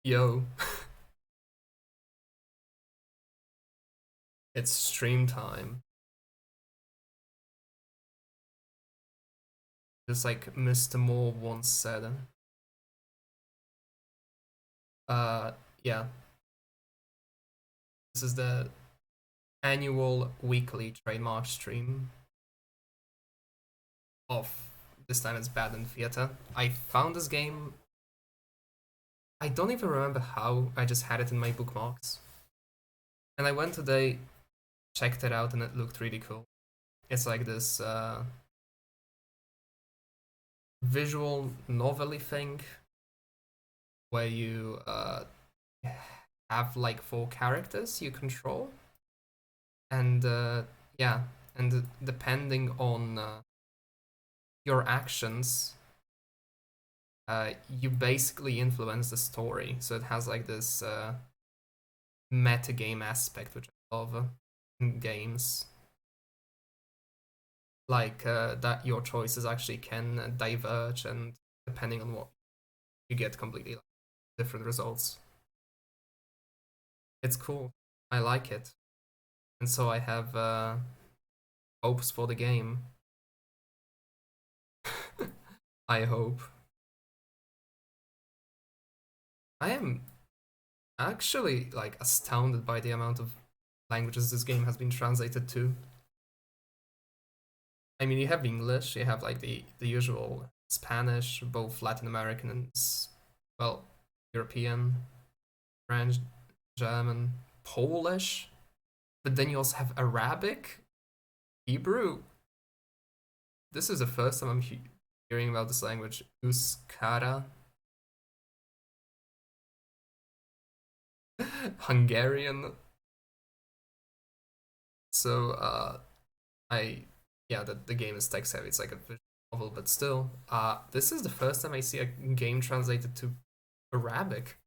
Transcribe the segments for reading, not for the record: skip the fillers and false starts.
Yo, it's stream time. Just like Mr. Moore once said. Uh, yeah, this is the annual weekly trademark stream of this time it's Bad in Theater. I found this game. I don't even remember how. I just had it in my bookmarks, and I went today, checked it out, and it looked really cool. It's like this visual novelty thing where you have like 4 characters you control, and yeah, and depending on your actions, you basically influence the story. So it has like this meta game aspect, which I love in games. Like that your choices actually can diverge, and depending on what you get completely like, different results. It's cool. I like it. And so I have hopes for the game. I hope. I am actually like astounded by the amount of languages this game has been translated to. I mean, you have English, you have like the usual Spanish, both Latin American and well, European, French, German, Polish, but then you also have Arabic, Hebrew. This is the first time I'm hearing about this language, Euskara, Hungarian. So I yeah, the game is text heavy. It's like a visual novel, but still, this is the first time I see a game translated to Arabic.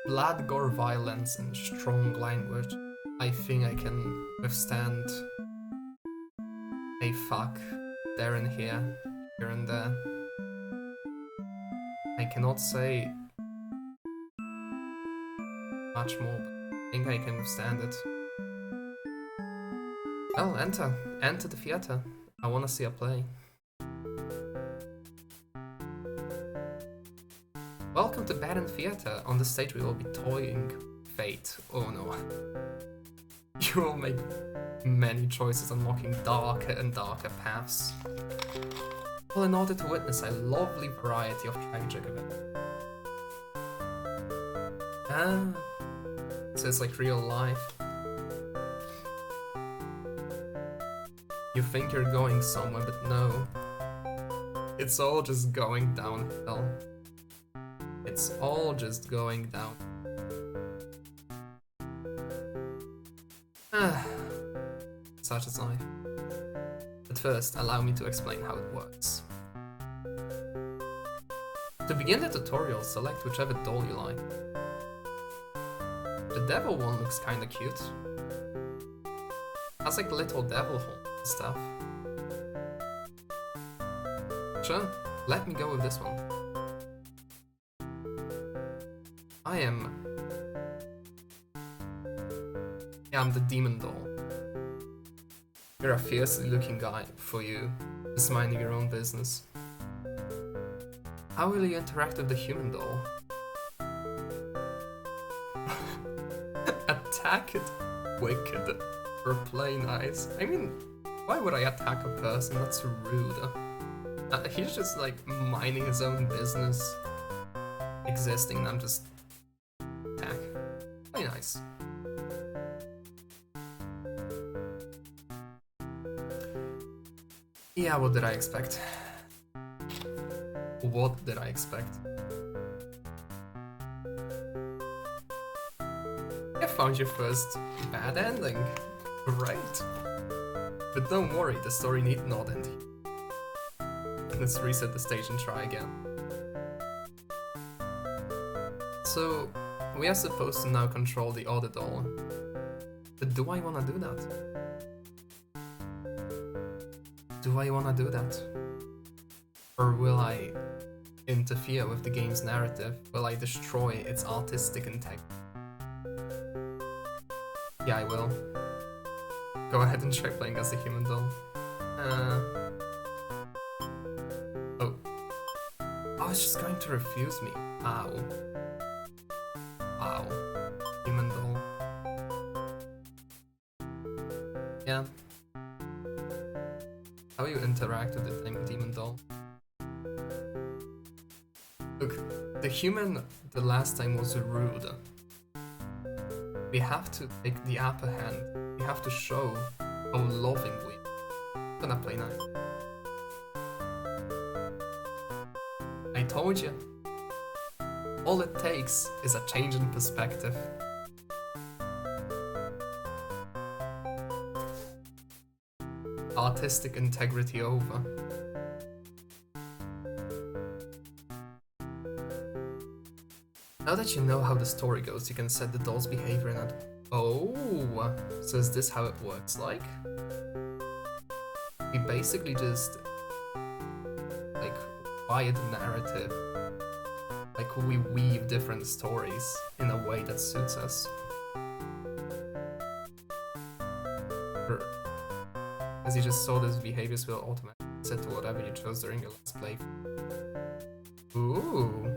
Blood, gore, violence, and strong language. I think I can withstand a fuck there and here and there. I cannot say much more, but I think I can withstand it. Well, enter the theater. I wanna see a play. Welcome to Bad in Theater. On the stage we will be toying fate. Oh no. You will make many choices, unlocking darker and darker paths. Well, in order to witness a lovely variety of tragic events. Ah, so it's like real life. You think you're going somewhere, but no. It's all just going downhill. It's all just going down. Such is life. But first, allow me to explain how it works. To begin the tutorial, select whichever doll you like. The devil one looks kinda cute. Has like little devil horns and stuff. Sure, let me go with this one. I'm the demon doll. You're a fiercely looking guy for you, just minding your own business. How will you interact with the human doll? Attack it? Wicked. Or play nice. I mean, why would I attack a person? That's rude. He's just like minding his own business, existing, and I'm just attack. Play nice. Yeah, what did I expect? What did I expect? You found your first bad ending. Great. But don't worry, the story need not end. Let's reset the stage and try again. So, we are supposed to now control the other doll. But do I wanna do that? Do I wanna do that? Or will I interfere with the game's narrative? Will I destroy its artistic integrity? Yeah, I will. Go ahead and try playing as a human doll. Oh. Oh, it's just going to refuse me. Ow. Ow. Human doll. Yeah. How you interact with the demon doll. Look, the human the last time was rude. We have to take the upper hand. We have to show how loving we are. I'm gonna play nice. I told you. All it takes is a change in perspective. Artistic integrity over. Now that you know how the story goes, you can set the doll's behavior in it. Oh, so is this how it works like? We basically just like wire the narrative. Like we weave different stories in a way that suits us. As you just saw, these behaviors will automatically set to whatever you chose during your last playthrough. Ooh,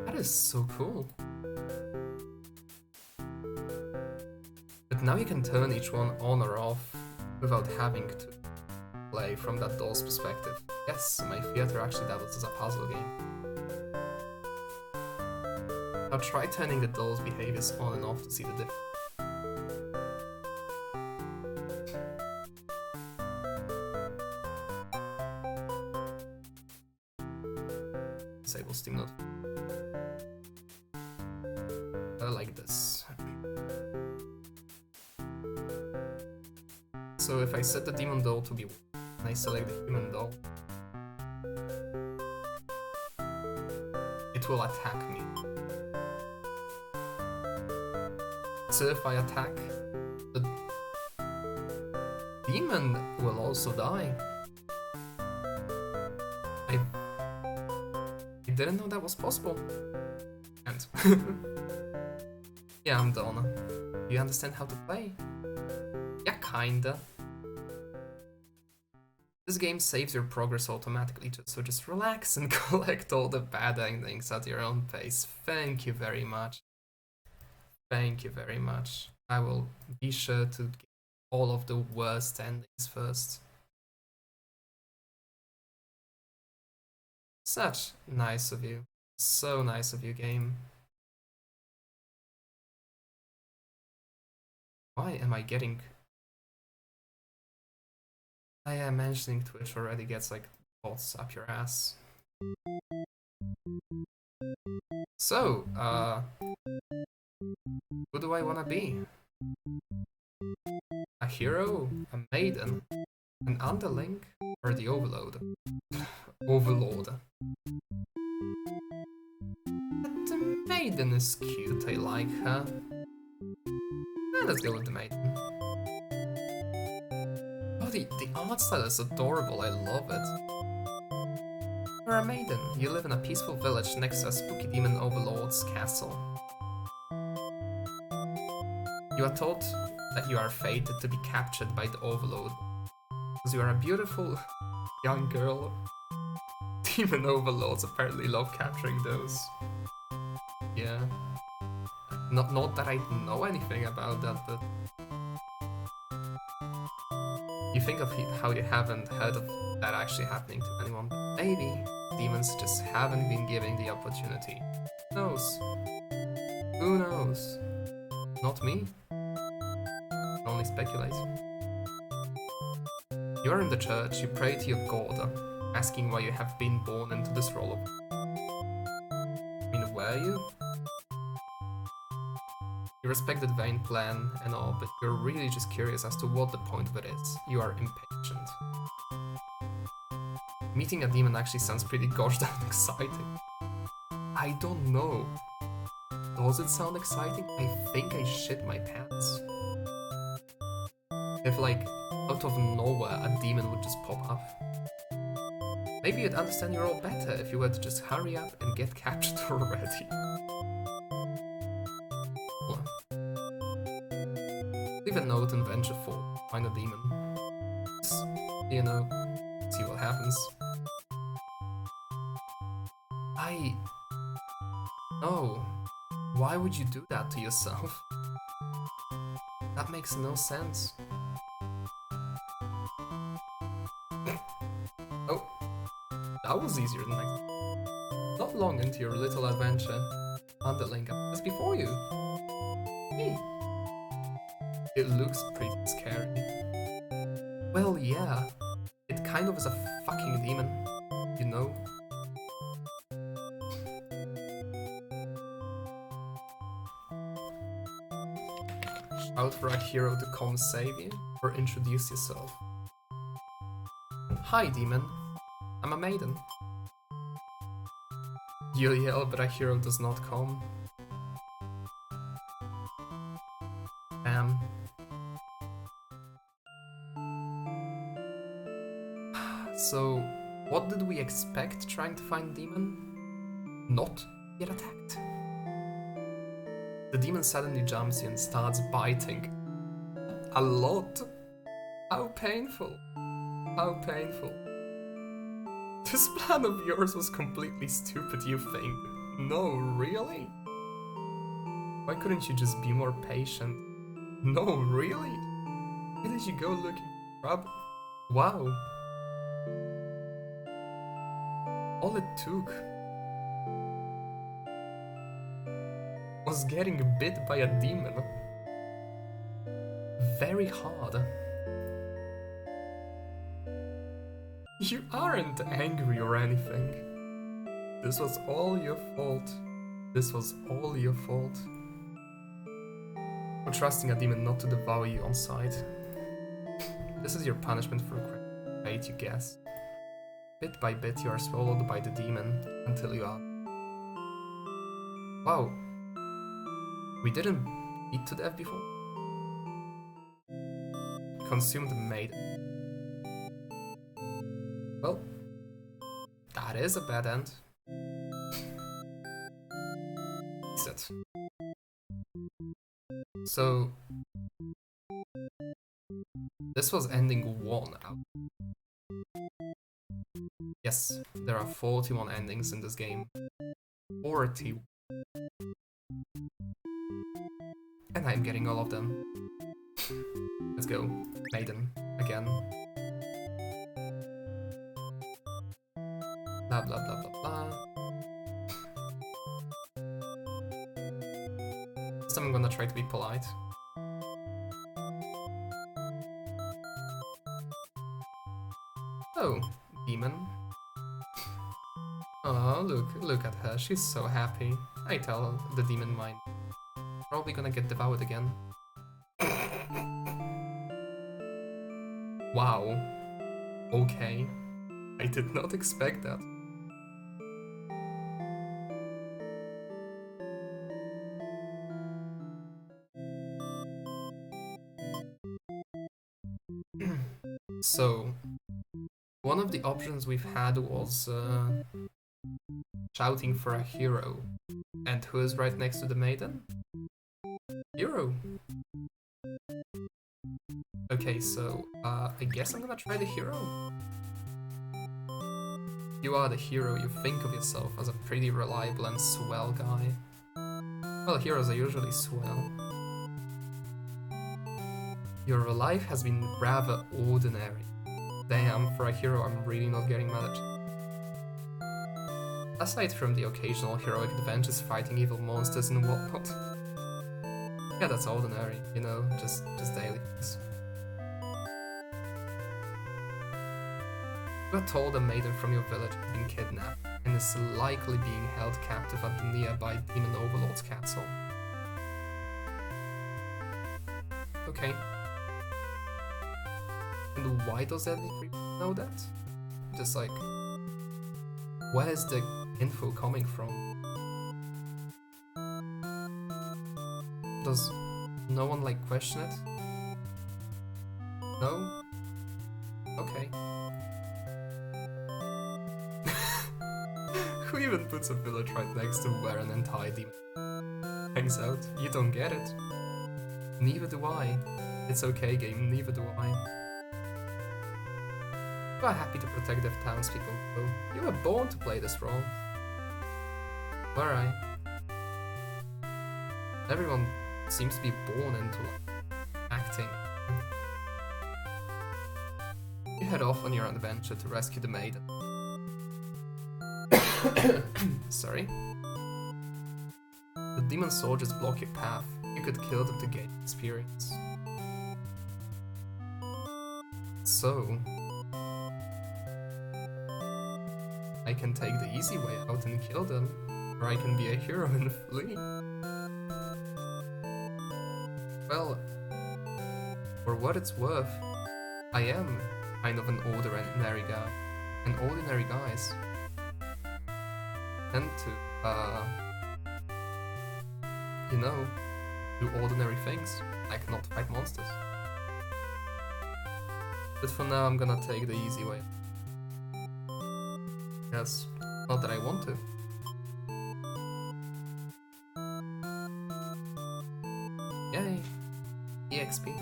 that is so cool. But now you can turn each one on or off without having to play from that doll's perspective. Yes, my theater actually doubles as a puzzle game. Now try turning the doll's behaviors on and off to see the difference. Disable Steam Note. Like this. So if I set the demon doll to be 1 and I select the human doll, it will attack me. So if I attack, the demon will also die. I didn't know that was possible. And yeah, I'm done. You understand how to play? Yeah, kinda. This game saves your progress automatically, so just relax and collect all the bad endings at your own pace. Thank you very much. Thank you very much. I will be sure to get all of the worst endings first. Such nice of you. So nice of you, game. Why am I getting... I am mentioning Twitch already gets like bots up your ass. So, who do I wanna be? A hero? A maiden? An underling? Or the overlord? Overlord. But the maiden is cute, I like her. Let's go with the maiden. Oh, the art style is adorable, I love it. You're a maiden. You live in a peaceful village next to a spooky demon overlord's castle. You are told that you are fated to be captured by the overlord, because you are a beautiful young girl. Demon overlords apparently love capturing those. Yeah. Not that I know anything about that, but... You think of how you haven't heard of that actually happening to anyone, but maybe demons just haven't been given the opportunity. Who knows? Who knows? Not me. I can only speculate. You are in the church, you pray to your god, asking why you have been born into this role of... I mean, were you? You respect the divine plan and all, but you're really just curious as to what the point of it is. You are impatient. Meeting a demon actually sounds pretty gosh darn exciting. I don't know. Does it sound exciting? I think I shit my pants. If like out of nowhere a demon would just pop up. Maybe you'd understand your role better if you were to just hurry up and get captured already. Well, leave a note and venture forward. Find a demon. Just, you know, see what happens. No. Why would you do that to yourself? That makes no sense. Oh, that was easier than I thought. Not long into your little adventure, underling up just before you. Hey. It looks pretty scary. Well, yeah. It kind of is a fucking demon, you know? Out for a hero to come save you, or introduce yourself. Hi, demon. I'm a maiden. You yell, but a hero does not come. So, what did we expect trying to find demon? Not get attacked. The demon suddenly jumps you and starts biting. A lot. How painful. How painful. This plan of yours was completely stupid, you think? No, really? Why couldn't you just be more patient? No, really? Why did you go looking for trouble? Wow. All it took was getting bit by a demon. Very hard. You aren't angry or anything. This was all your fault. This was all your fault. For trusting a demon not to devour you on sight. This is your punishment for a fate you guess. Bit by bit you are swallowed by the demon until you are. Wow. We didn't beat to death before? Consumed the maiden. Well, that is a bad end. Exit. So, this was ending 1 out. Yes, there are 41 endings in this game. 40. And I'm getting all of them. Let's go. Maiden. Again. Blah blah blah blah blah. This time I'm gonna try to be polite. Oh, demon. Oh, look at her. She's so happy. I tell the demon mine. Probably gonna get devoured again. Wow. Okay. I did not expect that. So, one of the options we've had was shouting for a hero. And who is right next to the maiden? Hero. Okay, so I guess I'm gonna try the hero. You are the hero, you think of yourself as a pretty reliable and swell guy. Well, heroes are usually swell. Your life has been rather ordinary. Damn, for a hero I'm really not getting mad at you. Aside from the occasional heroic adventures fighting evil monsters and whatnot. Yeah, that's ordinary, you know, just daily things. You are told a maiden from your village has been kidnapped and is likely being held captive at the nearby Demon Overlord's castle. Okay. And why does every creeper know that? Just like, where is the info coming from? Does no one like question it? No? Okay. Who even puts a village right next to where an entire demon hangs out? You don't get it. Neither do I. It's okay, game, neither do I. You are happy to protect the townspeople, though. You were born to play this role. Were I? Everyone seems to be born into acting. You head off on your adventure to rescue the maiden. Sorry. The demon soldiers block your path. You could kill them to gain experience. So, I can take the easy way out and kill them, or I can be a hero and flee. Well, for what it's worth, I am kind of an ordinary guy. And ordinary guys tend to, you know, do ordinary things, like not fight monsters. But for now, I'm gonna take the easy way. Yes, not that I want to. Yay! EXP.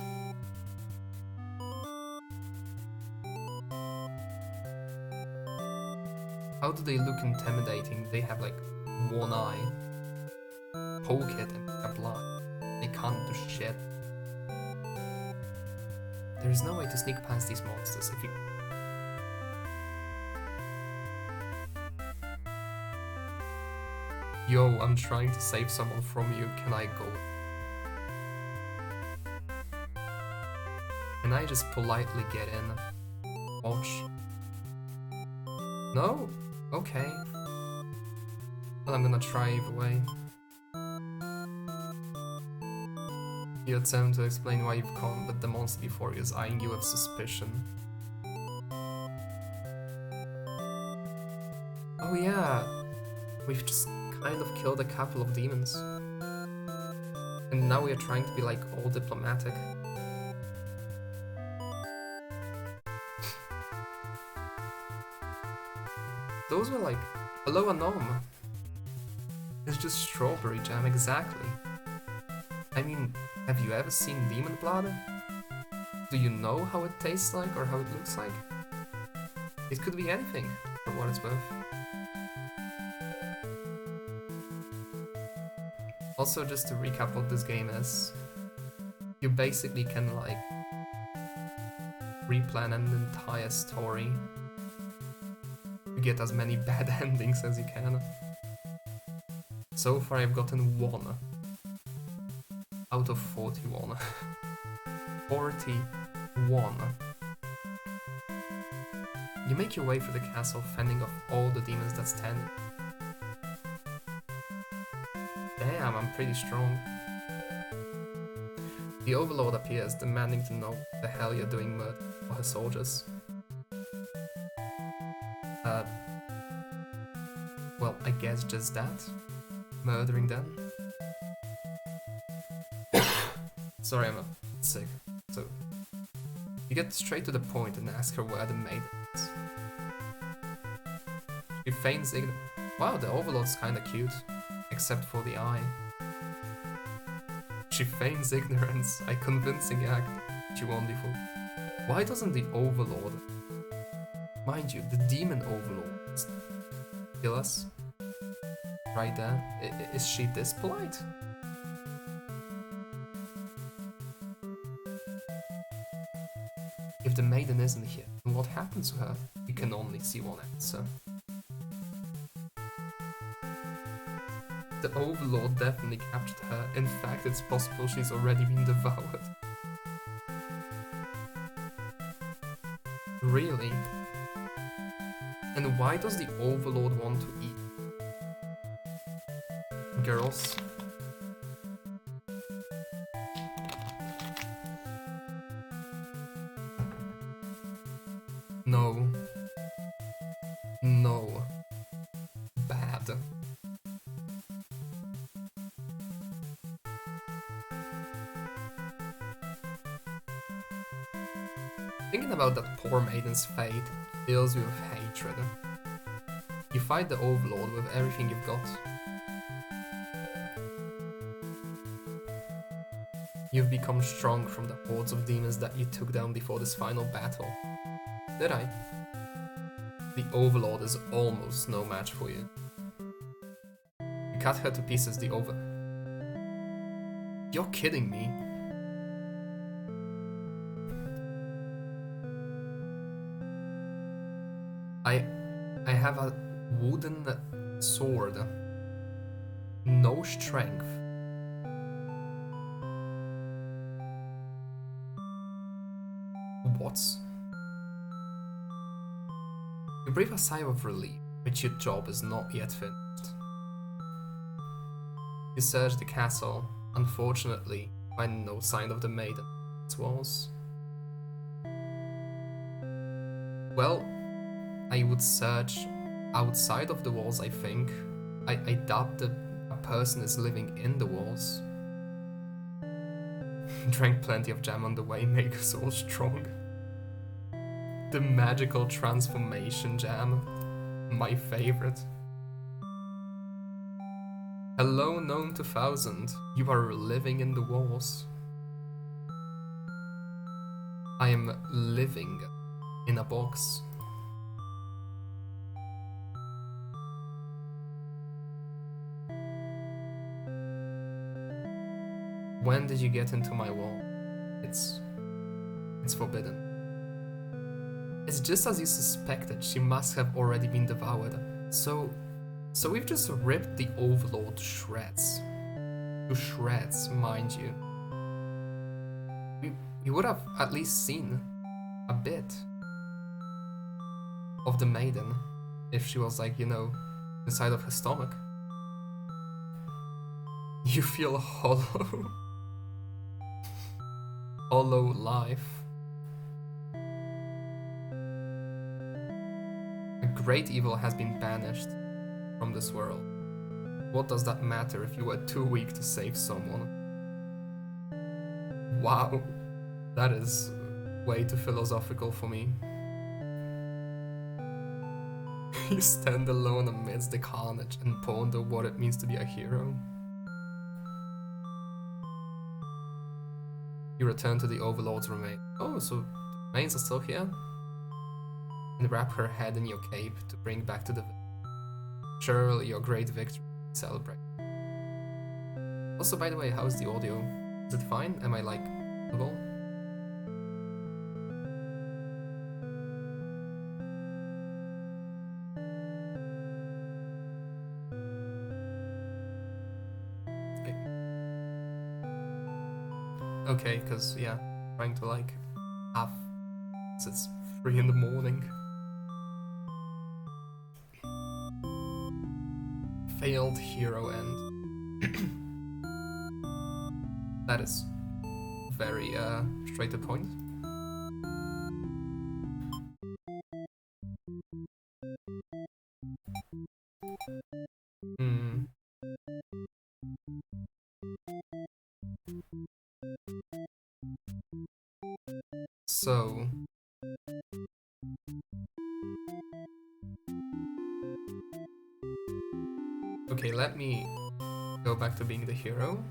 How do they look intimidating? They have like one eye. Poke it and they're blind. They can't do shit. There is no way to sneak past these monsters if you... Yo, I'm trying to save someone from you, can I go? Can I just politely get in? Watch. No? Okay. Well, I'm gonna try either way. You attempt to explain why you've come, but the monster before you is eyeing you with suspicion. Oh yeah, we've just kind of killed a couple of demons. And now we are trying to be like all diplomatic. Those were like, hello Anom. It's just strawberry jam, exactly. I mean, have you ever seen demon blood? Do you know how it tastes like or how it looks like? It could be anything, for what it's worth. Also, just to recap what this game is, you basically can like replan an entire story to get as many bad endings as you can. So far I've gotten 1 out of 41. 41. You make your way through the castle, fending off all the demons that stand. Damn, I'm pretty strong. The Overlord appears, demanding to know what the hell you're doing murder for her soldiers. Well, I guess just that. Murdering them. Sorry, I'm a bit sick. So, you get straight to the point and ask her where the maid is. She feigns ignorance. Wow, the Overlord's kinda cute. Except for the eye. She feigns ignorance, a convincing act. She won't be fooled. Why doesn't the Overlord, mind you, the Demon Overlord, kill us? Right there. Is she this polite? If the maiden isn't here, then what happens to her? You can only see one answer. The Overlord definitely captured her. In fact, it's possible she's already been devoured. Really? And why does the Overlord want to eat girls? No. No. Bad. Thinking about that poor maiden's fate fills you with hatred. You fight the Overlord with everything you've got. You've become strong from the hordes of demons that you took down before this final battle. Did I? The Overlord is almost no match for you. You cut her to pieces, You're kidding me. I have a wooden sword. No strength. What? You breathe a sigh of relief, but your job is not yet finished. You search the castle, unfortunately, find no sign of the maiden. Its walls. Well, I would search outside of the walls, I think. I doubt that a person is living in the walls. Drank plenty of jam on the way, make us all strong. The magical transformation jam. My favorite. Hello, Gnome 2000. You are living in the walls. I am living in a box. When did you get into my wall? It's forbidden. It's just as you suspected, she must have already been devoured. So we've just ripped the Overlord to shreds. To shreds, mind you. We would have at least seen a bit of the maiden if she was like, you know, inside of her stomach. You feel hollow. Hollow life. A great evil has been banished from this world. What does that matter if you were too weak to save someone? Wow, that is way too philosophical for me. You stand alone amidst the carnage and ponder what it means to be a hero. You return to the Overlord's remain. Oh, so the remains are still here? And wrap her head in your cape to bring back to the village. Surely your great victory to celebrate. Also, by the way, how's the audio? Is it fine? Am I like audible? Okay, because yeah, trying to like have it's 3 in the morning. Failed hero end. That is very straight to point. Hmm. So okay, let me go back to being the hero.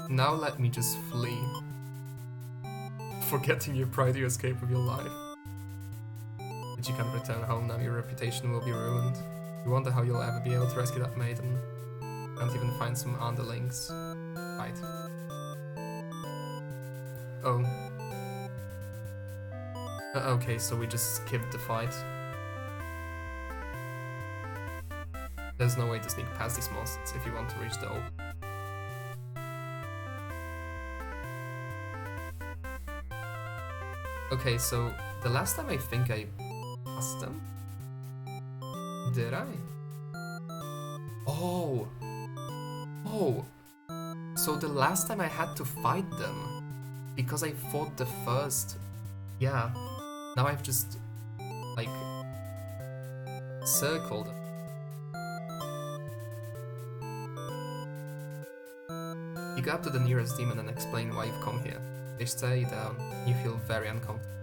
Now let me just flee. Forgetting your pride, you escape with your life. But you can't return home now, your reputation will be ruined. You wonder how you'll ever be able to rescue that maiden. Can't even find some underlings. Right. Oh. Okay, so we just skipped the fight. There's no way to sneak past these monsters if you want to reach the open. Okay, so the last time I think I passed them? Did I? Oh! Oh! So the last time I had to fight them, because I fought the first... Yeah. Now I've just, like, circled them. You go up to the nearest demon and explain why you've come here. They stare you down. You feel very uncomfortable.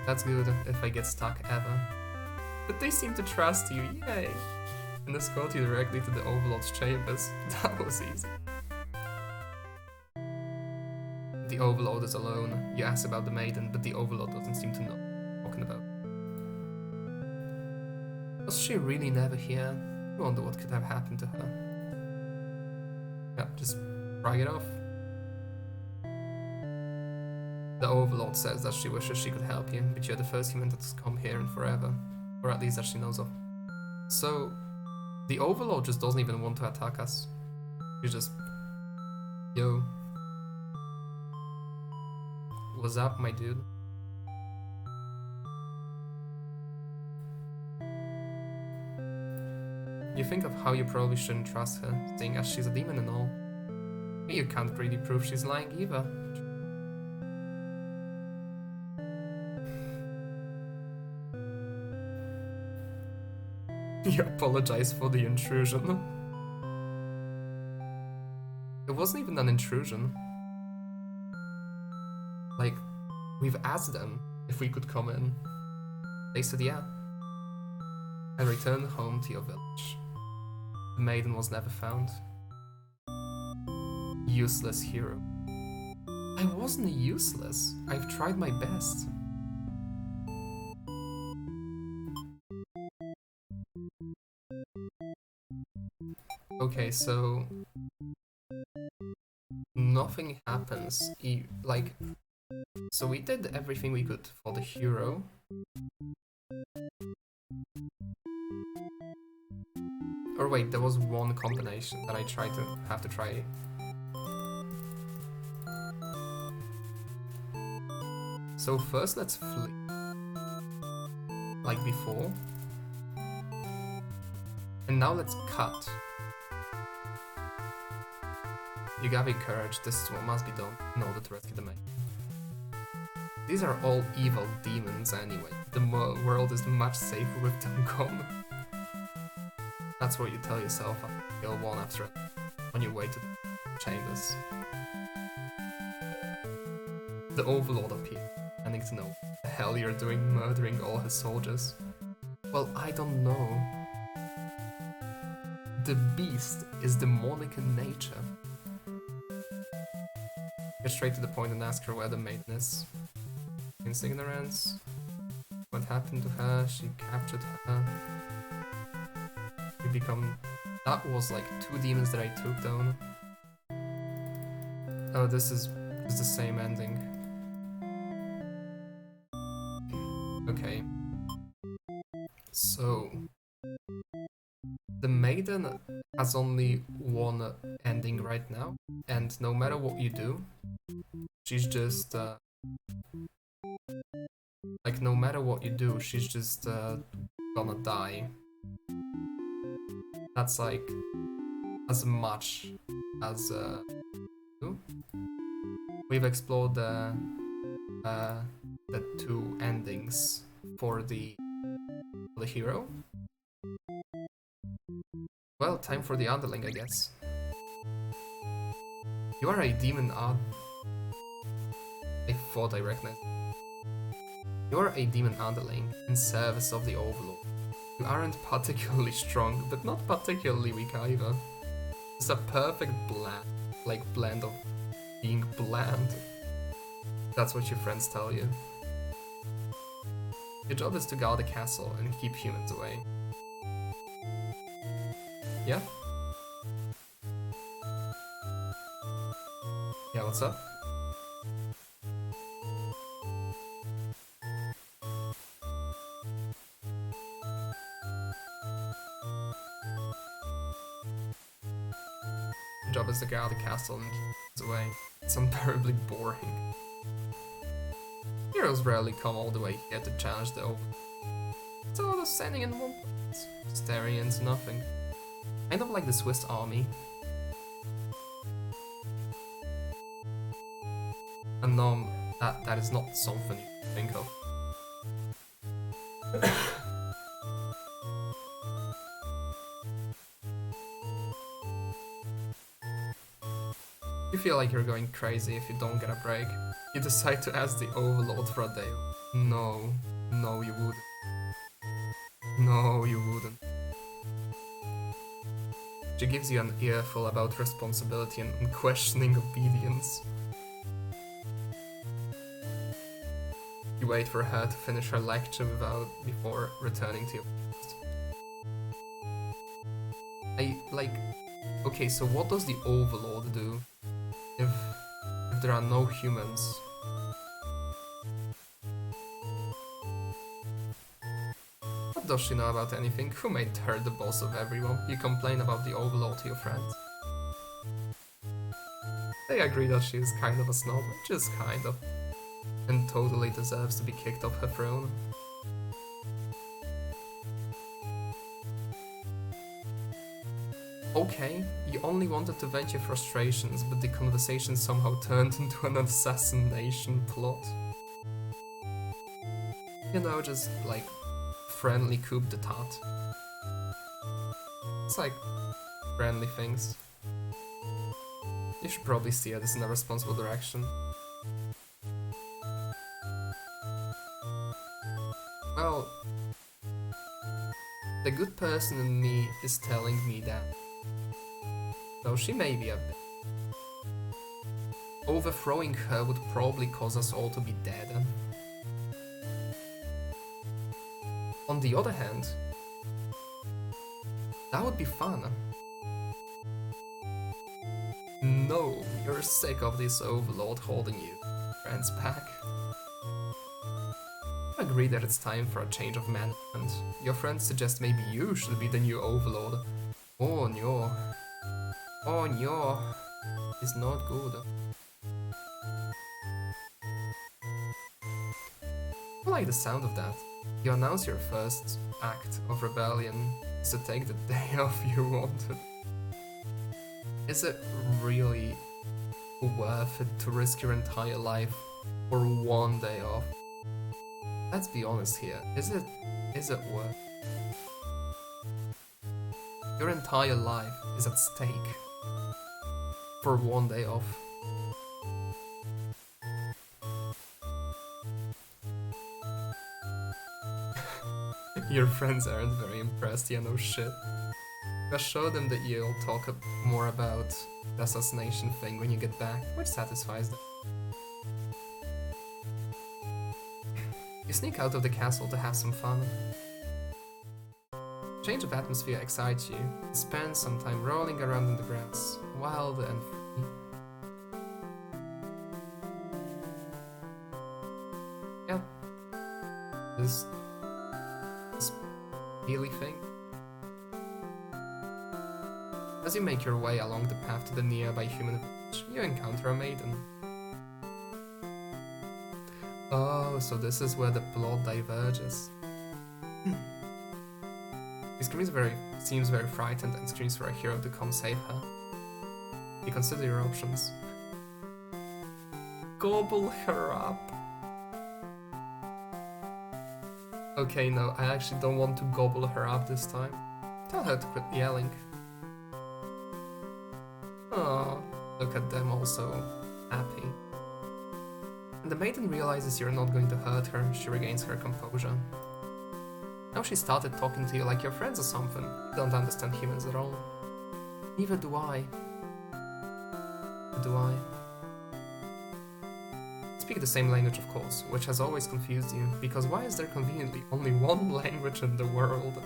That's good if I get stuck ever. But they seem to trust you, yay! And escort you directly to the Overlord's chambers. That was easy. The Overlord is alone. You ask about the maiden, but the Overlord doesn't seem to know what you're talking about. Was she really never here? I wonder what could have happened to her. Yeah, just shrug it off. The Overlord says that she wishes she could help you, but you're the first human that's come here in forever. Or at least that she knows of. So, the Overlord just doesn't even want to attack us. He's just... Yo. What's up, my dude? You think of how you probably shouldn't trust her, seeing as she's a demon and all. But you can't really prove she's lying either. You apologize for the intrusion. It wasn't even an intrusion. Like, we've asked them if we could come in. They said yeah. And returned home to your village. The maiden was never found. Useless hero. I wasn't useless. I've tried my best. Okay, so nothing happens. Like, so we did everything we could for the hero. Or wait, there was one combination that I have to try. So first let's flee. Like before. And now let's cut. You gotta be courage, this is what must be done in order to rescue the maid. These are all evil demons anyway. The world is much safer with them gone. That's what you tell yourself after you kill one after another on your way to the chambers. The Overlord appeared, wanting to know what the hell you're doing murdering all his soldiers. Well, I don't know. The beast is demonic in nature. Get straight to the point and ask her where the maiden is. In ignorance. What happened to her? She captured her. You become... That was like 2 demons that I took down. Oh, this is the same ending. Okay. So... The maiden has only one ending right now, and no matter what you do, she's just like no matter what you do, she's just gonna die. That's like as much as we've explored the 2 endings for the hero. Well, time for the underling, I guess. You are a demon I thought I recognized. You are a demon underling in service of the Overlord. You aren't particularly strong, but not particularly weak either. It's a perfect blend of being bland. That's what your friends tell you. Your job is to guard the castle and keep humans away. Yeah? Yeah, what's up? Your job is to guard the castle and keep humans away. It's unbearably boring. Heroes rarely come all the way here to challenge the Overlord. It's all just standing in one place, staring into nothing. Kind of like the Swiss army. And that is not something you think of. You feel like you're going crazy if you don't get a break. You decide to ask the Overlord for a day. No, no you wouldn't. No, you wouldn't. She gives you an earful about responsibility and unquestioning obedience. You wait for her to finish her lecture before returning to your post. Okay, so what does the Overlord do if there are no humans? What does she know about anything? Who made her the boss of everyone? You complain about the Overlord to your friends. They agree that she is kind of a snob, just kind of, and totally deserves to be kicked off her throne. Okay, you only wanted to vent your frustrations, but the conversation somehow turned into an assassination plot. You know, just like friendly coup d'etat. It's like friendly things. You should probably steer this in a responsible direction. Well, the good person in me is telling me that. Though she may be a bit. Overthrowing her would probably cause us all to be dead. On the other hand, that would be fun. No, you're sick of this Overlord holding you friends back. I agree that it's time for a change of management. Your friends suggest maybe you should be the new Overlord. Oh no. Oh no. It's not good. I like the sound of that. You announce your first act of rebellion is to take the day off you wanted. Is it really worth it to risk your entire life for one day off? Let's be honest here. Is it worth it? Your entire life is at stake for one day off. Your friends aren't very impressed, yeah, no shit. Just show them that you'll talk more about the assassination thing when you get back, which satisfies them. You sneak out of the castle to have some fun. Change of atmosphere excites you. You spend some time rolling around in the grass, wild and free. Yeah. This healy thing. As you make your way along the path to the nearby human village, you encounter a maiden. Oh, so this is where the plot diverges. She seems very frightened and screams for a hero to come save her. You consider your options. Gobble her up. Okay, no, I actually don't want to gobble her up this time. Tell her to quit yelling. Oh, look at them also happy. When the maiden realizes you're not going to hurt her, she regains her composure. Now she started talking to you like your friends or something. You don't understand humans at all. Neither do I. Do I? Speak the same language, of course, which has always confused you, because why is there conveniently only one language in the world?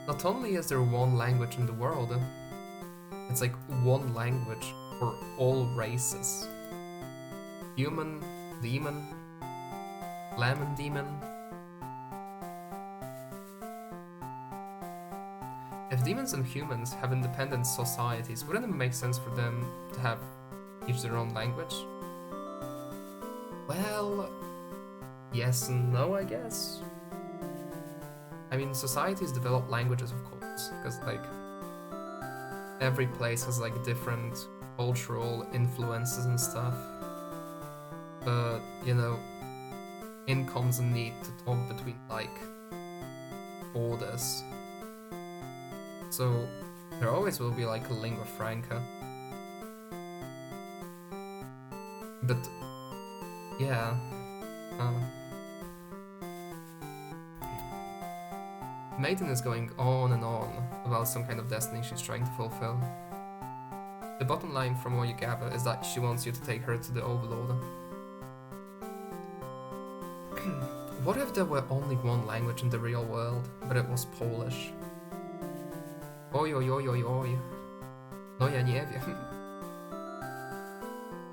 Not only is there one language in the world, it's like one language for all races. Human, demon, lemon demon. If demons and humans have independent societies, wouldn't it make sense for them to have each their own language? Well, yes and no, I guess. I mean, societies develop languages, of course, because like every place has like different cultural influences and stuff. But, you know, in comes a need to talk between like borders. So there always will be like a lingua franca. But yeah, uh, Maiden is going on and on about some kind of destiny she's trying to fulfill. The bottom line from what you gather is that she wants you to take her to the Overlord. What if there were only one language in the real world, but it was Polish? Oj, oj, oj, oj, oj. No ja nie wiem.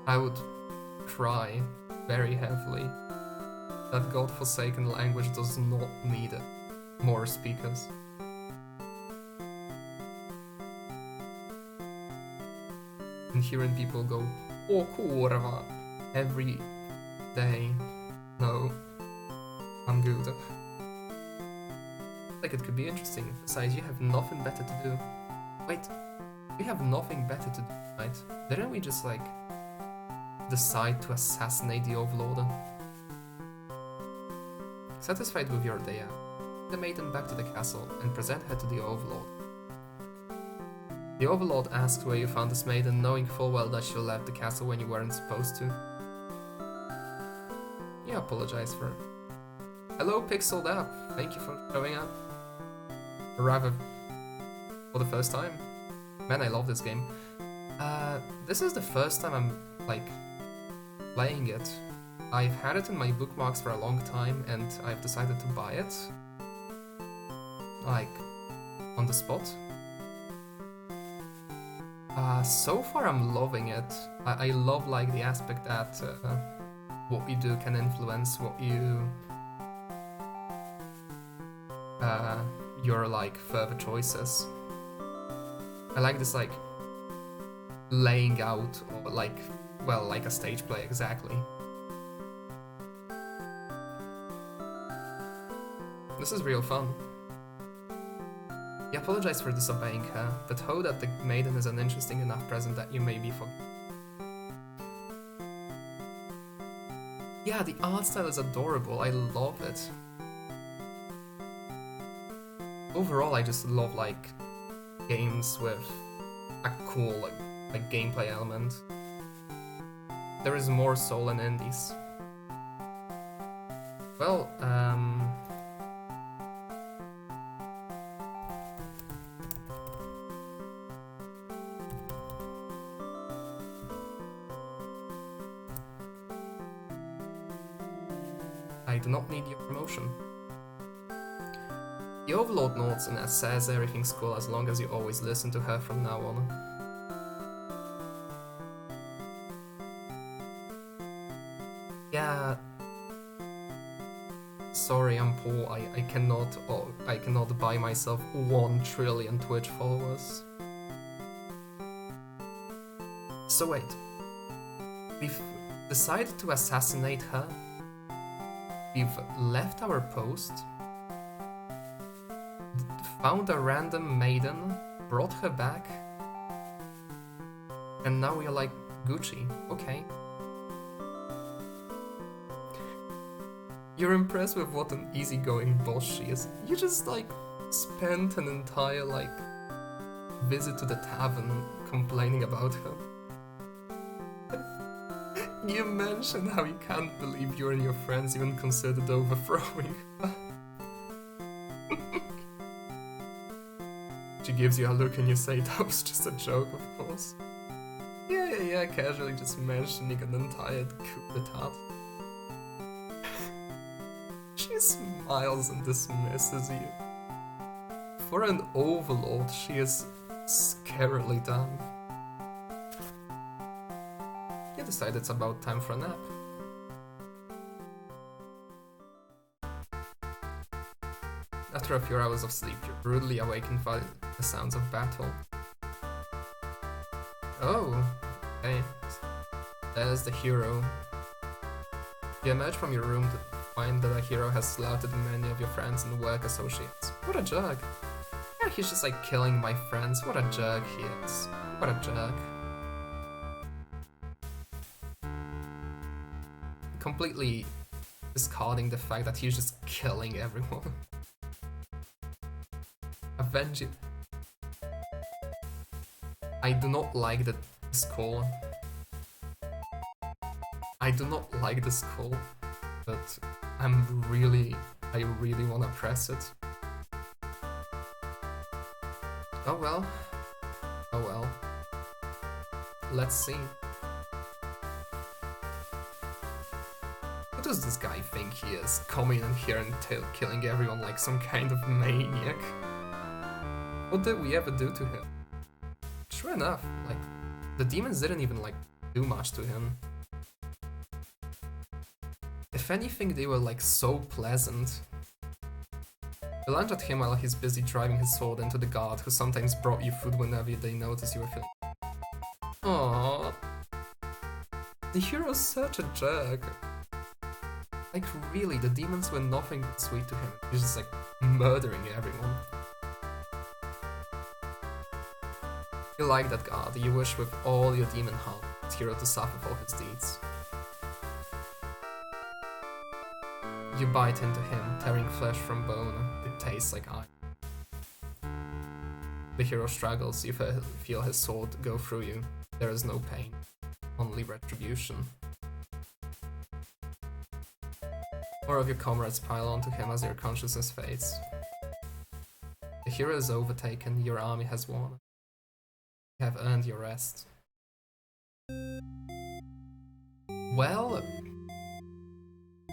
I would cry very heavily. That godforsaken language does not need more speakers. And hearing people go, "O kurwa," every day. No, I'm good. Like, it could be interesting. Besides, you have nothing better to do. Wait, we have nothing better to do, right? Didn't we just, like, decide to assassinate the Overlord? Satisfied with your day out, the maiden back to the castle and present her to the Overlord. The Overlord asks where you found this maiden, knowing full well that she left the castle when you weren't supposed to. You apologize for it. Hello, Pixeled App. Thank you for showing up. Or rather, for the first time. Man, I love this game. This is the first time I'm, like, playing it. I've had it in my bookmarks for a long time, and I've decided to buy it. Like, on the spot. So far I'm loving it. I love, like, the aspect that what you do can influence what you... your, like, further choices. I like this, like, laying out, or, like, well, like a stage play, exactly. This is real fun. You apologize for disobeying her, but hope that the maiden is an interesting enough present that you may be forgiven. Yeah, the art style is adorable, I love it. Overall, I just love, like, games with a cool, like gameplay element. There is more soul in indies. Well, I do not need your promotion. The Overlord nods and says everything's cool as long as you always listen to her from now on. Yeah. Sorry, I'm poor. I cannot buy myself 1 trillion Twitch followers. So wait. We've decided to assassinate her. We've left our post. Found a random maiden, brought her back, and now we're like Gucci. Okay. You're impressed with what an easygoing boss she is. You just, like, spent an entire, like, visit to the tavern complaining about her. You mentioned how you can't believe you and your friends even considered overthrowing her. She gives you a look and you say that was just a joke, of course. Yeah, casually just mentioning an entire coup d'etat. She smiles and dismisses you. For an overlord, she is scarily dumb. You decide it's about time for a nap. After a few hours of sleep, you're rudely awakened by the sounds of battle. Oh, okay. There's the hero. You emerge from your room to find that a hero has slaughtered many of your friends and work associates. What a jerk. Yeah, he's just like killing my friends. What a jerk he is. What a jerk. Completely discarding the fact that he's just killing everyone. Avenge it. I do not like this call. I do not like this call, but I really wanna press it. Oh well. Oh well. Let's see. Who does this guy think he is? Coming in here and killing everyone like some kind of maniac? What did we ever do to him? True enough, like, the demons didn't even like do much to him. If anything, they were like so pleasant. You lunge at him while he's busy driving his sword into the guard, who sometimes brought you food whenever they noticed you were feeling. Aww. The hero's such a jerk. Like really, the demons were nothing but sweet to him. He's just like murdering everyone. You like that guard, you wish with all your demon heart the hero to suffer for his deeds. You bite into him, tearing flesh from bone. It tastes like iron. The hero struggles, you feel his sword go through you. There is no pain, only retribution. More of your comrades pile onto him as your consciousness fades. The hero is overtaken, your army has won. You have earned your rest. Well,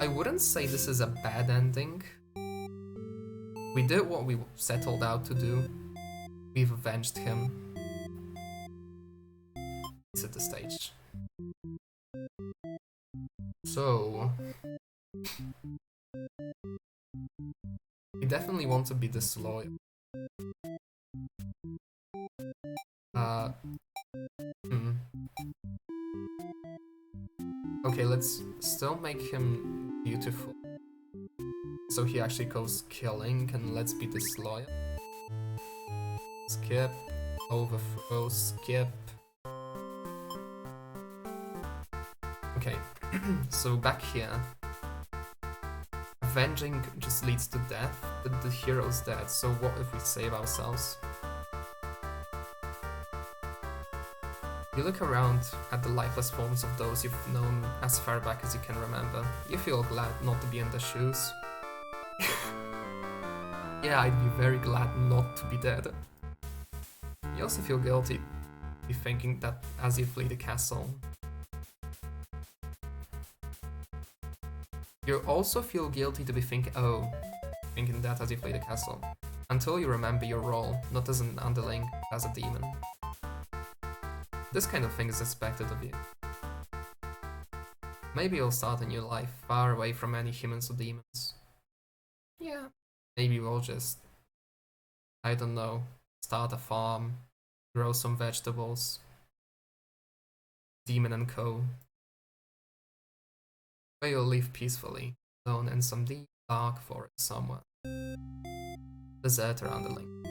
I wouldn't say this is a bad ending. We did what we settled out to do. We've avenged him. Exit the stage. So... we definitely want to be disloyal. Okay, let's still make him beautiful. So he actually goes killing, and let's be disloyal. Skip, overthrow, skip. Okay, so back here. Avenging just leads to death, but the hero's dead, so what if we save ourselves? You look around at the lifeless forms of those you've known as far back as you can remember. You feel glad not to be in their shoes. Yeah, I'd be very glad not to be dead. You also feel guilty be thinking that as you flee the castle. You also feel guilty to be thinking that as you flee the castle. Until you remember your role, not as an underling, as a demon. This kind of thing is expected of you. Maybe you'll start a new life, far away from any humans or demons. Yeah. Maybe we'll just, I don't know, start a farm, grow some vegetables. Demon and co. Where you'll live peacefully, alone in some deep, dark forest somewhere. Deserter underling.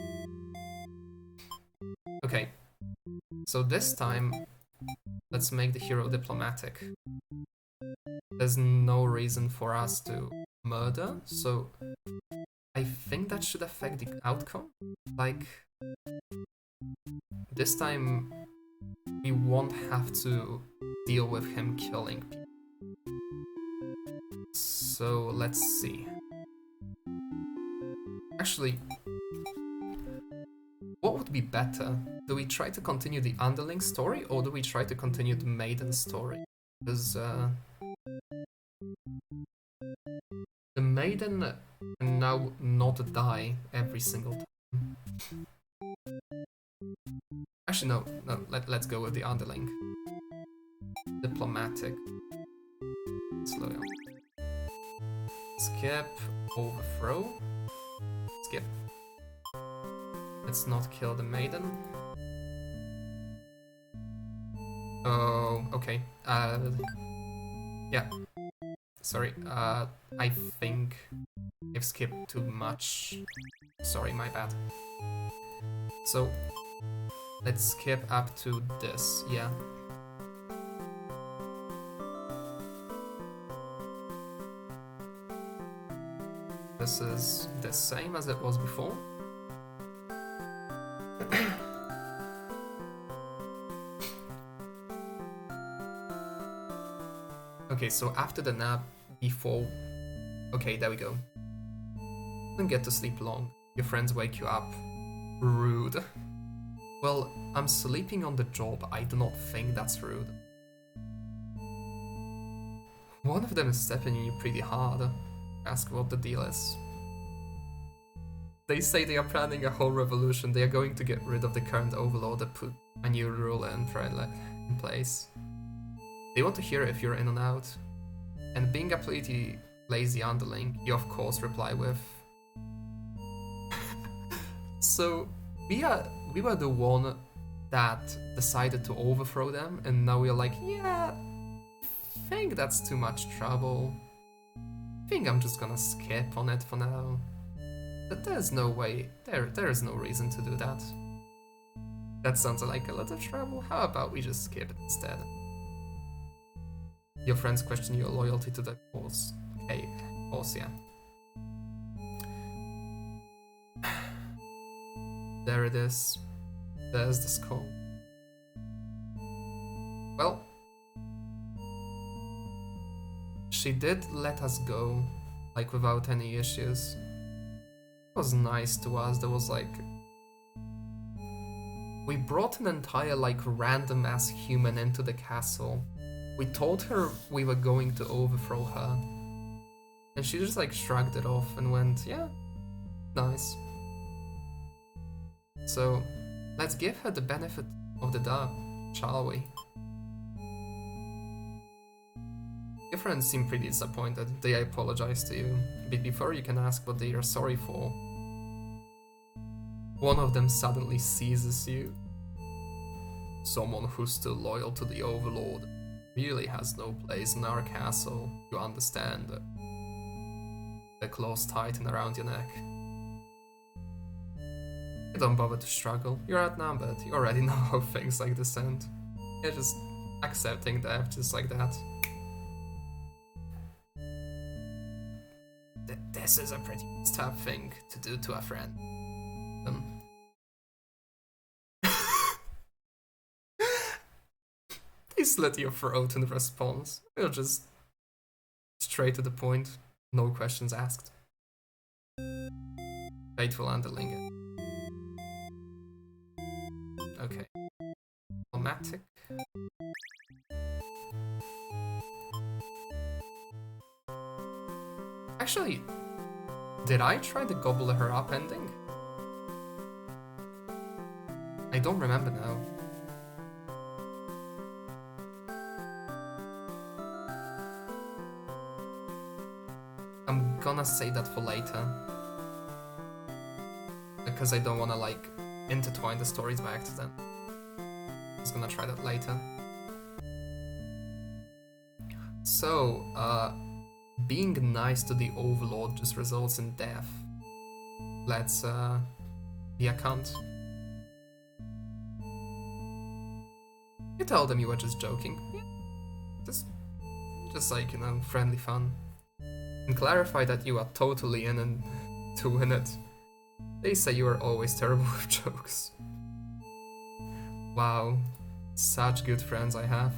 Okay. So this time, let's make the hero diplomatic. There's no reason for us to murder, so I think that should affect the outcome. Like, this time we won't have to deal with him killing people. So let's see. Actually, what would be better? Do we try to continue the underling story, or do we try to continue the maiden story? Because the maiden can now not die every single time. Actually, no, let's go with the underling. Diplomatic. Slow down. Skip, overthrow. Skip. Let's not kill the maiden. Oh, okay. Yeah. Sorry, I think I've skipped too much. Sorry, my bad. So, let's skip up to this, yeah. This is the same as it was before. Okay, so after the nap, before... Okay, there we go. Don't get to sleep long. Your friends wake you up. Rude. Well, I'm sleeping on the job. I do not think that's rude. One of them is stepping on you pretty hard. Ask what the deal is. They say they are planning a whole revolution. They are going to get rid of the current overlord and put a new ruler in place. They want to hear if you're in and out. And being a pretty lazy underling, you of course reply with... So, we were the one that decided to overthrow them, and now we're like, yeah, I think that's too much trouble. I think I'm just gonna skip on it for now. But there's no way, there is no reason to do that. That sounds like a lot of trouble. How about we just skip it instead? Your friends question your loyalty to the cause. Okay, cause, yeah. There it is. There's the skull. Well, she did let us go, like without any issues. It was nice to us. There was like... We brought an entire like random ass human into the castle. We told her we were going to overthrow her. And she just like shrugged it off and went, yeah, nice. So, let's give her the benefit of the doubt, shall we? Your friends seem pretty disappointed. They apologize to you, but before you can ask what they are sorry for, one of them suddenly seizes you. Someone who's still loyal to the Overlord really has no place in our castle, you understand. The claws tighten around your neck. You don't bother to struggle, you're outnumbered, you already know how things like this end. You're just accepting death just like that. This is a pretty tough thing to do to a friend. They slit your throat in response. You're just straight to the point, no questions asked. Faithful underling. Okay. Automatic. Actually, did I try the gobble her up ending? I don't remember now. I'm gonna say that for later. Because I don't wanna like intertwine the stories by accident. I'm just gonna try that later. So, being nice to the Overlord just results in death. Let's be a cunt. You told them you were just joking. Yeah. Just like, you know, friendly fun. And clarify that you are totally in and to win it. They say you are always terrible with jokes. Wow, such good friends I have.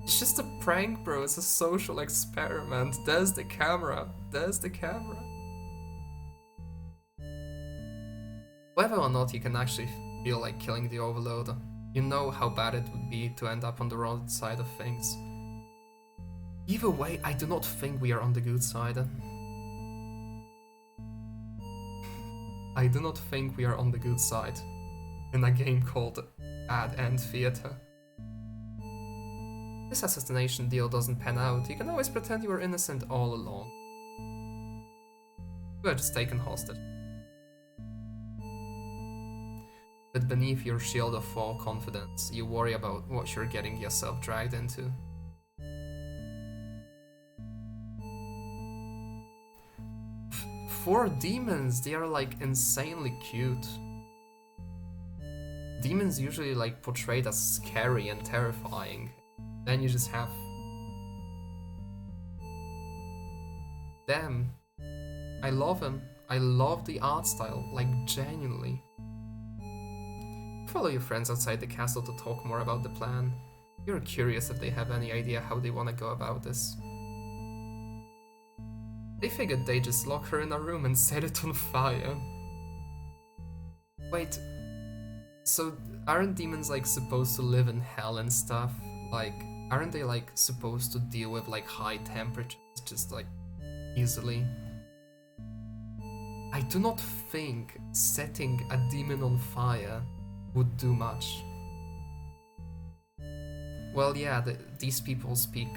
It's just a prank, bro. It's a social experiment. There's the camera. There's the camera. Whether or not you can actually feel like killing the Overlord, you know how bad it would be to end up on the wrong side of things. Either way, I do not think we are on the good side. I do not think we are on the good side in a game called Bad End Theater. This assassination deal doesn't pan out, you can always pretend you were innocent all along. You were just taken hostage. But beneath your shield of false confidence, you worry about what you're getting yourself dragged into. For demons, they are like insanely cute. Demons usually like portrayed as scary and terrifying. Then you just have them. I love him. I love the art style, like genuinely. Follow your friends outside the castle to talk more about the plan. You're curious if they have any idea how they want to go about this. They figured they just lock her in a room and set it on fire. Wait, so aren't demons like supposed to live in hell and stuff? Like, aren't they like supposed to deal with like high temperatures just like easily? I do not think setting a demon on fire would do much. Well, yeah, these people speak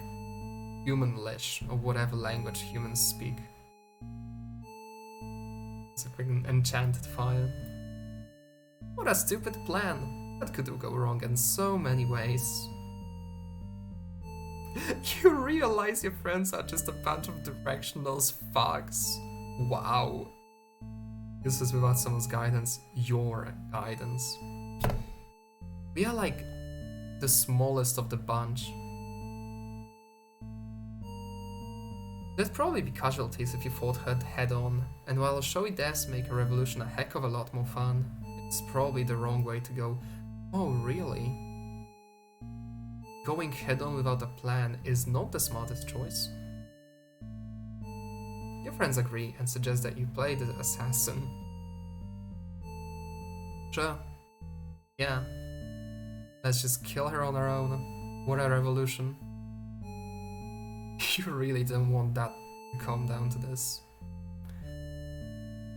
human-lish, or whatever language humans speak. It's a freaking enchanted fire. What a stupid plan! That could go wrong in so many ways. You realize your friends are just a bunch of directionless fucks. Wow. This is without someone's guidance, your guidance. We are like the smallest of the bunch. There'd probably be casualties if you fought her head on, and while showy deaths make a revolution a heck of a lot more fun, it's probably the wrong way to go. Oh, really? Going head on without a plan is not the smartest choice. Your friends agree and suggest that you play the assassin. Sure. Yeah. Let's just kill her on our own. What a revolution. You really don't want that to come down to this.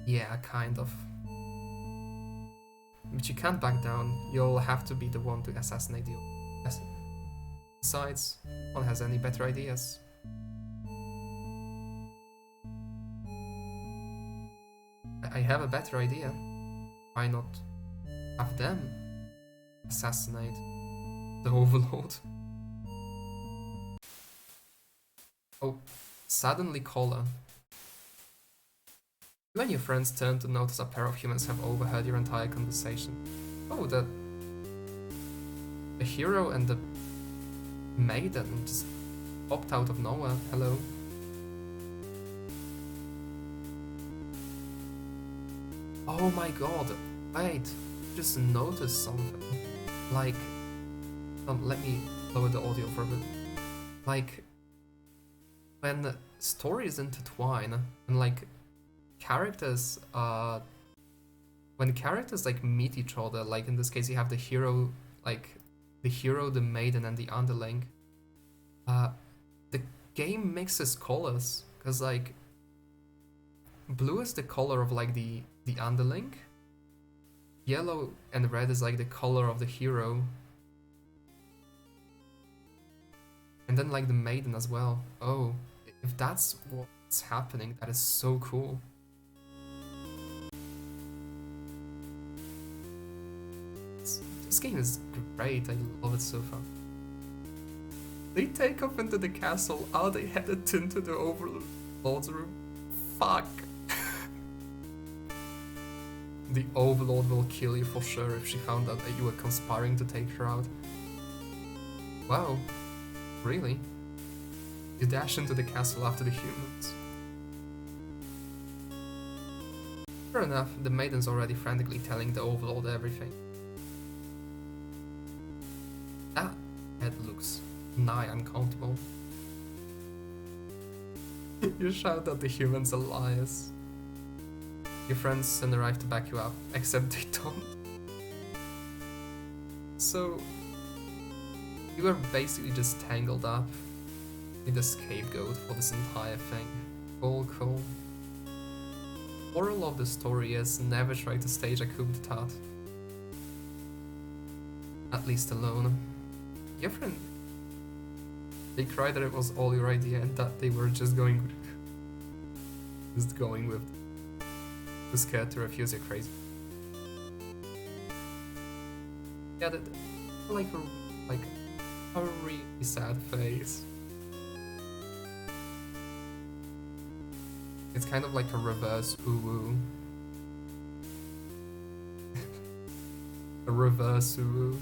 Yeah, kind of. But you can't back down. You'll have to be the one to assassinate the other. Besides, no one has any better ideas. I have a better idea. Why not have them assassinate the Overlord? Oh, suddenly caller. You and your friends turn to notice a pair of humans have overheard your entire conversation. Oh, the hero and the maiden just popped out of nowhere. Hello. Oh my god, wait, just noticed something. Like, let me lower the audio for a bit. Like, when stories intertwine and like characters when characters like meet each other, like in this case you have the hero, the maiden and the underling, the game mixes colors, because like blue is the color of like the underling, yellow and red is like the color of the hero, and then like the maiden as well. Oh, if that's what's happening, that is so cool. This game is great, I love it so far. They take off into the castle. Are they headed into the Overlord's room? Fuck. The Overlord will kill you for sure if she found out that you were conspiring to take her out. Wow. Really? You dash into the castle after the humans. Fair enough, the maiden's already frantically telling the Overlord everything. That head looks nigh uncomfortable. You shout that the humans are liars. Your friends soon arrive to back you up, except they don't. So, you were basically just tangled up with the scapegoat for this entire thing. Cool. Moral of the story is never try to stage a coup d'etat. At least alone. Your friend, they cried that it was all your idea and that they were just going with too scared to refuse your crazy. Yeah, like a really sad face. It's kind of like a reverse uwu. A reverse uwu.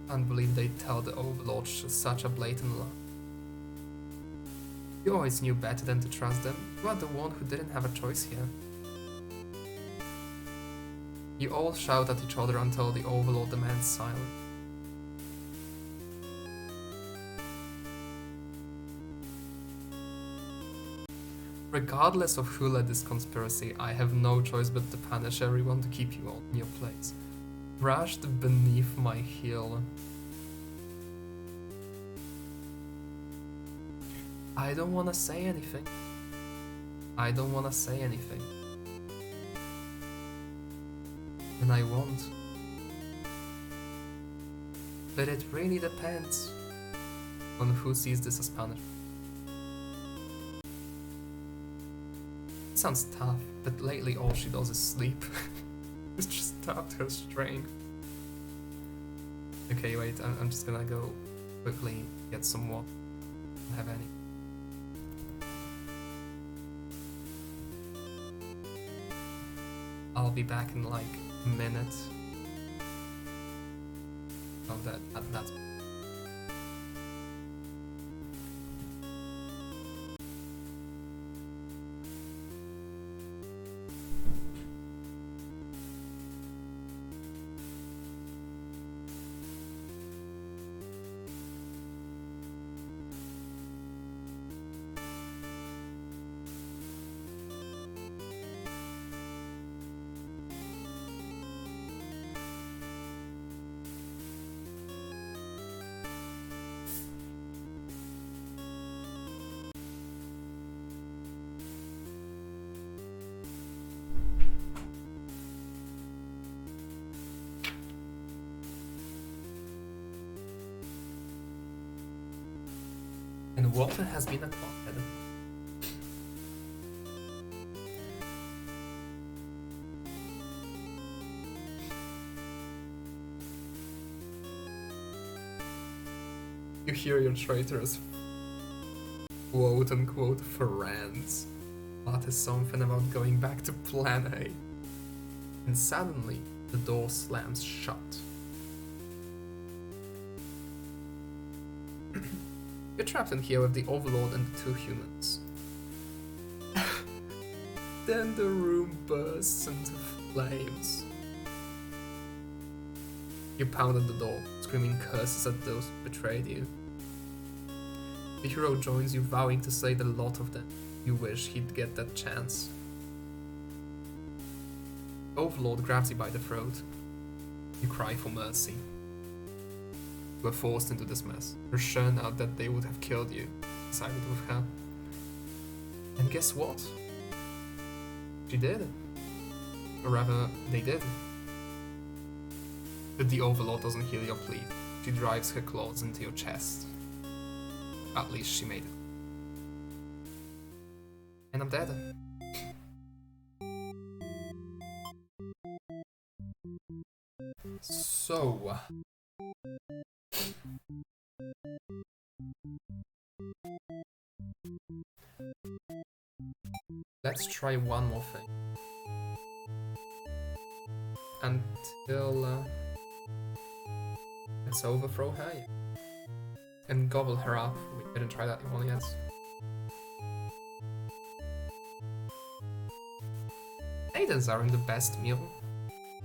Can't believe they tell the Overlord such a blatant lie. You always knew better than to trust them. You are the one who didn't have a choice here. You all shout at each other until the Overlord demands silence. Regardless of who led this conspiracy, I have no choice but to punish everyone to keep you all in your place. Crushed beneath my heel. I don't wanna say anything. I don't wanna say anything. And I won't. But it really depends on who sees this as punishment. It sounds tough, but lately all she does is sleep. It's just tapped her strength. Okay, wait, I'm just gonna go quickly get some water. I don't have any. I'll be back in like a minute. Oh, that's... And water has been acquired. You hear your traitors quote unquote friends mutter something about going back to plan A. And suddenly the door slams shut. You're trapped in here with the Overlord and the two humans. Then the room bursts into flames. You pound at the door, screaming curses at those who betrayed you. The hero joins you, vowing to slay the lot of them. You wish he'd get that chance. The Overlord grabs you by the throat. You cry for mercy. Were forced into this mess. You're sure now that they would have killed you, sided with her. And guess what? She did. Or rather, they did. But the Overlord doesn't hear your plea. She drives her claws into your chest. At least she made it. And I'm dead. So... let's try one more thing. Until let's overthrow her and gobble her up. We didn't try that one yet. Maidens aren't the best meal,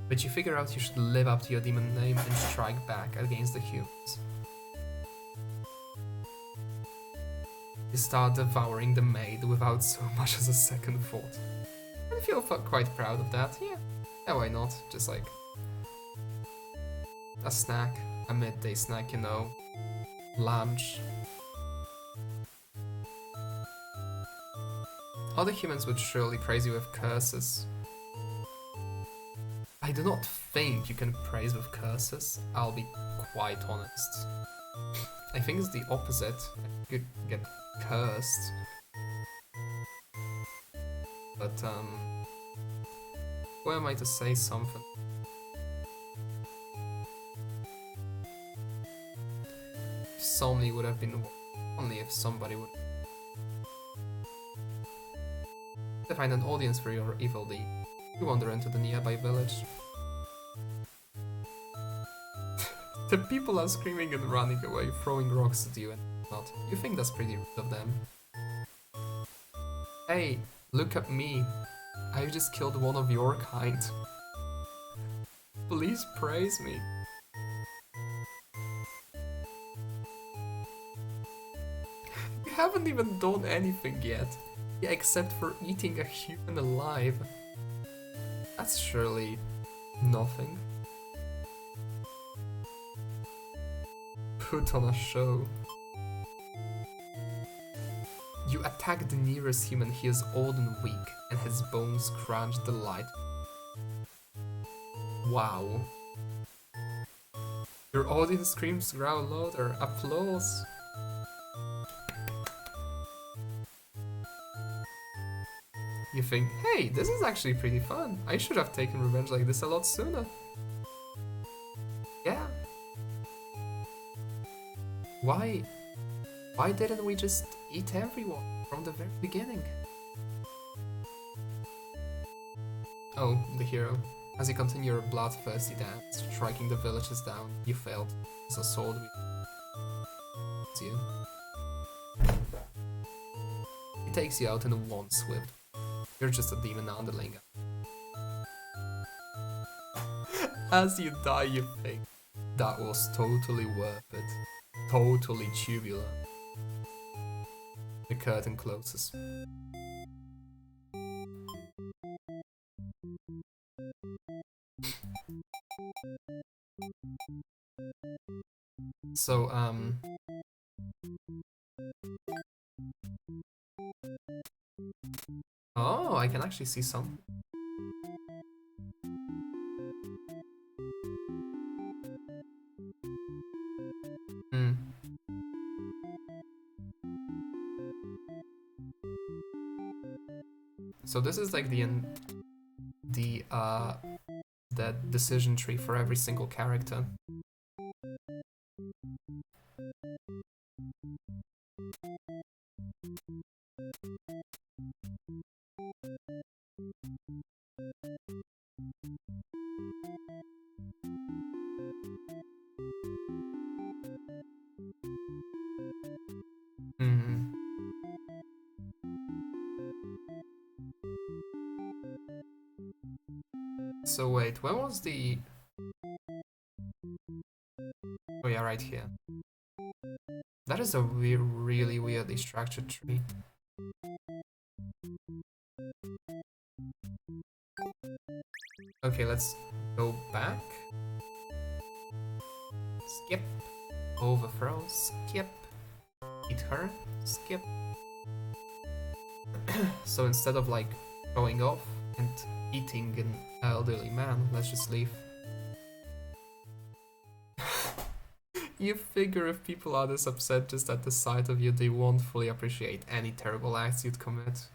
but you figure out you should live up to your demon name and strike back against the humans. You start devouring the maid without so much as a second thought. I feel quite proud of that, yeah. Yeah, why not? Just like a snack, a midday snack, you know, lunch. Other humans would surely praise you with curses. I do not think you can praise with curses, I'll be quite honest. I think it's the opposite. You get cursed. But, who am I to say something? If Solny would have been only if somebody would to find an audience for your evil deed. You wander into the nearby village. The people are screaming and running away, throwing rocks at you and not. You think that's pretty rude of them. Hey, look at me. I just killed one of your kind. Please praise me. You haven't even done anything yet. Yeah, except for eating a human alive. That's surely nothing. Put on a show. You attack the nearest human, he is old and weak, and his bones crunch the light. Wow. Your audience screams growl louder. Applause. You think, hey, this is actually pretty fun. I should have taken revenge like this a lot sooner. Yeah. Why? Why didn't we just eat everyone from the very beginning? Oh, the hero. As you continue your bloodthirsty dance, striking the villages down, you failed. As a sword with you. He takes you out in one swift. You're just a demon underling. As you die, you think, that was totally worth it. Totally tubular. The curtain closes. So, oh, I can actually see some. Hmm. So this is like the decision tree for every single character. Hmm. So wait, when was the... Oh yeah, right here. That is a really weirdly structured tree. Okay, let's go back. Skip. Overthrow. Skip. Eat her. Skip. So instead of like going off and eating an elderly man, let's just leave. You figure if people are this upset just at the sight of you, they won't fully appreciate any terrible acts you'd commit.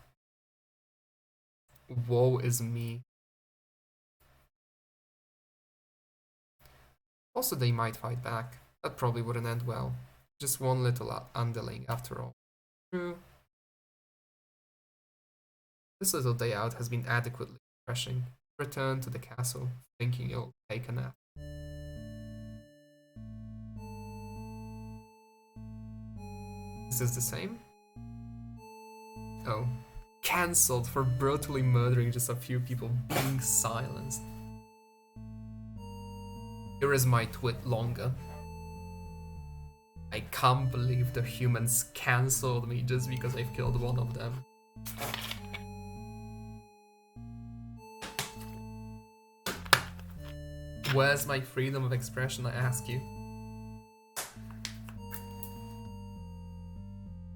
Woe is me. Also, they might fight back. That probably wouldn't end well. Just one little underling, after all. True. This little day out has been adequately refreshing. Return to the castle, thinking you'll take a nap. Is this the same? Oh. Cancelled for brutally murdering just a few people, being silenced. Here is my twit longer. I can't believe the humans cancelled me just because I've killed one of them. Where's my freedom of expression, I ask you?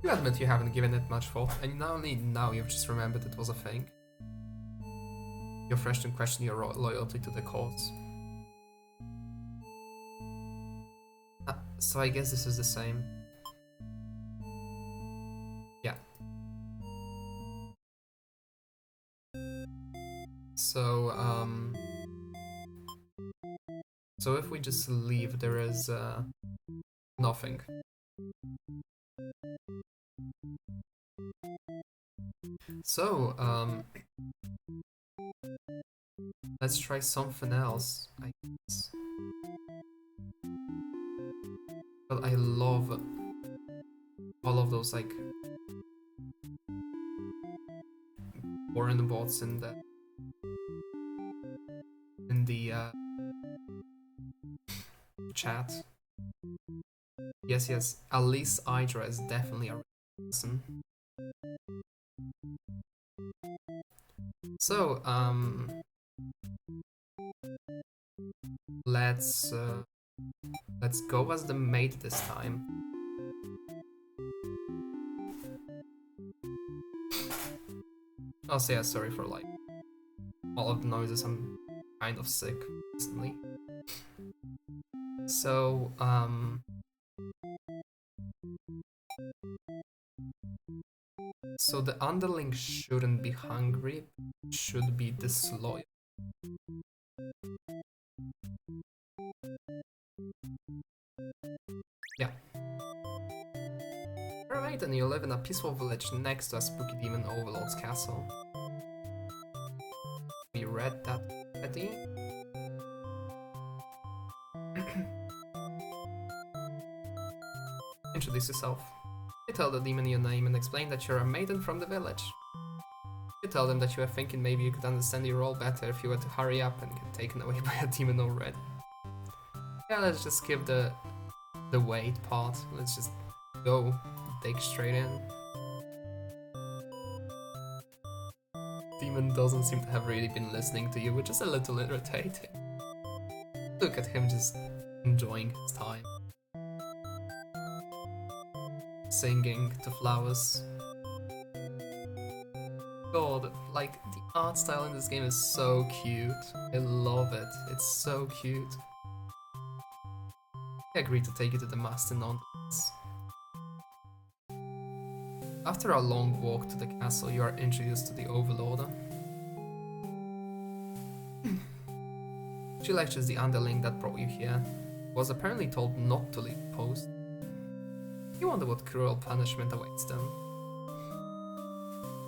You admit you haven't given it much thought, and only now you've just remembered it was a thing. You're fresh to question your loyalty to the cause. So I guess this is the same. Yeah. So, so if we just leave, there is, nothing. So, let's try something else, I guess. But I love all of those, like, foreign bots in the chat. Yes, yes. At least Hydra is definitely a person. So, let's go as the maid this time. Also, yeah, sorry for like all of the noises. I'm kind of sick recently. So, so the underling shouldn't be hungry, should be disloyal. Yeah. Alright, and you live in a peaceful village next to a spooky demon overlord's castle. We read that already. Introduce yourself. You tell the demon your name and explain that you're a maiden from the village. You tell them that you are thinking maybe you could understand your role better if you were to hurry up and get taken away by a demon already. Yeah, let's just skip the wait part. Let's just go dig straight in. Demon doesn't seem to have really been listening to you, which is a little irritating. Look at him just enjoying his time. Singing to flowers. God, like, the art style in this game is so cute. I love it. It's so cute. I agreed to take you to the master nonetheless. After a long walk to the castle, you are introduced to the Overlord. She lectures the underling that brought you here. Was apparently told not to leave the post. You wonder what cruel punishment awaits them.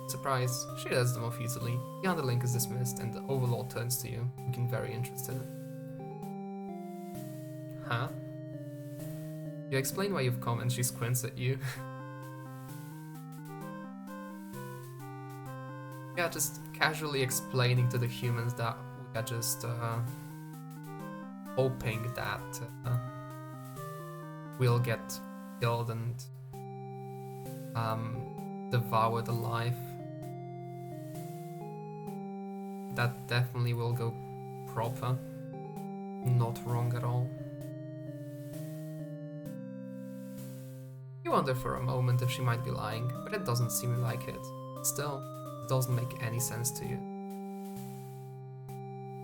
Surprise, she lets them off easily. The underling is dismissed and the Overlord turns to you, looking very interested. Huh? You explain why you've come and she squints at you. Yeah, just casually explaining to the humans that we are just hoping that we'll get killed and devoured alive. That definitely will go proper. Not wrong at all. You wonder for a moment if she might be lying, but it doesn't seem like it. Still, it doesn't make any sense to you.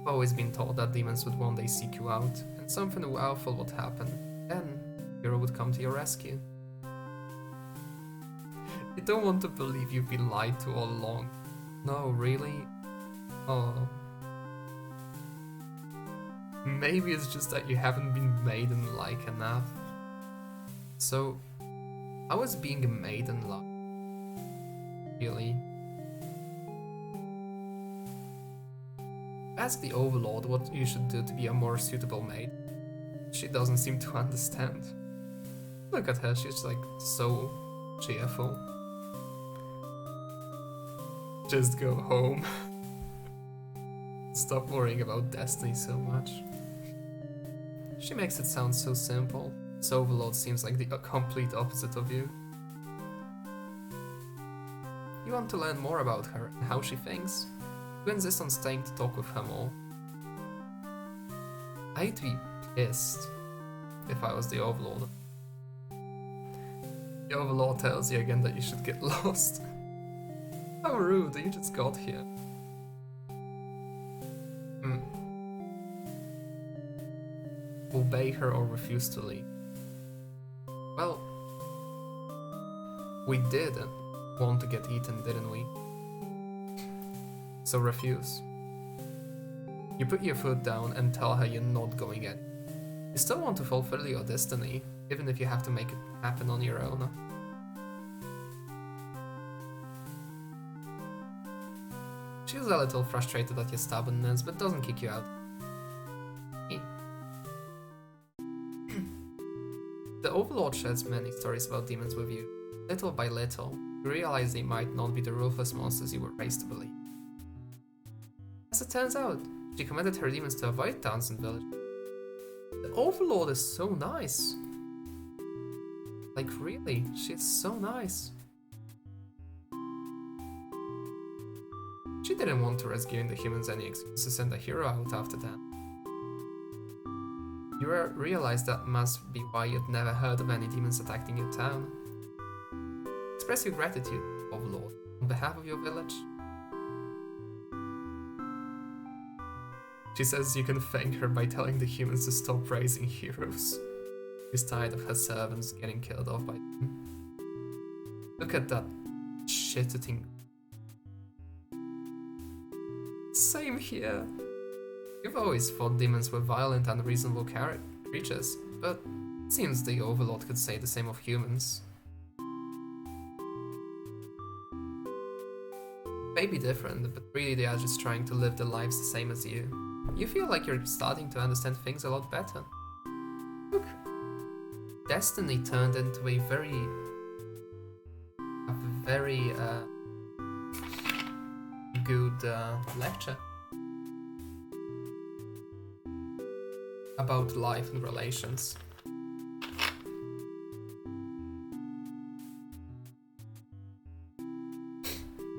I've always been told that demons would one day seek you out, and something awful would happen. Then, Hero would come to your rescue. You don't want to believe you've been lied to all along. No, really? Oh. Maybe it's just that you haven't been maiden-like enough. So, how is being a maiden-like? Really? Ask the Overlord what you should do to be a more suitable maid. She doesn't seem to understand. Look at her, she's like so cheerful. Just go home. Stop worrying about destiny so much. She makes it sound so simple. This Overlord seems like the complete opposite of you. You want to learn more about her and how she thinks? You insist on staying to talk with her more. I'd be pissed if I was the Overlord. The Overlord tells you again that you should get lost. How rude, you just got here. Obey her or refuse to leave. Well, we did want to get eaten, didn't we? So refuse. You put your foot down and tell her you're not going in. You still want to fulfill your destiny, even if you have to make it happen on your own. She's a little frustrated at your stubbornness, but doesn't kick you out. The Overlord shares many stories about demons with you. Little by little, you realize they might not be the ruthless monsters you were raised to believe. As it turns out, she commanded her demons to avoid towns and villages. The Overlord is so nice. Like really, she's so nice. She didn't want to risk giving the humans any excuse to send a hero out after that. You realize that must be why you'd never heard of any demons attacking your town. Express your gratitude, Overlord, on behalf of your village. She says you can thank her by telling the humans to stop raising heroes. She's tired of her servants getting killed off by them. Look at that shit-eating. Same here. You've always thought demons were violent, unreasonable creatures, but it seems the Overlord could say the same of humans. Maybe different, but really they are just trying to live their lives the same as you. You feel like you're starting to understand things a lot better. Look, Destiny turned into a very good lecture about life and relations.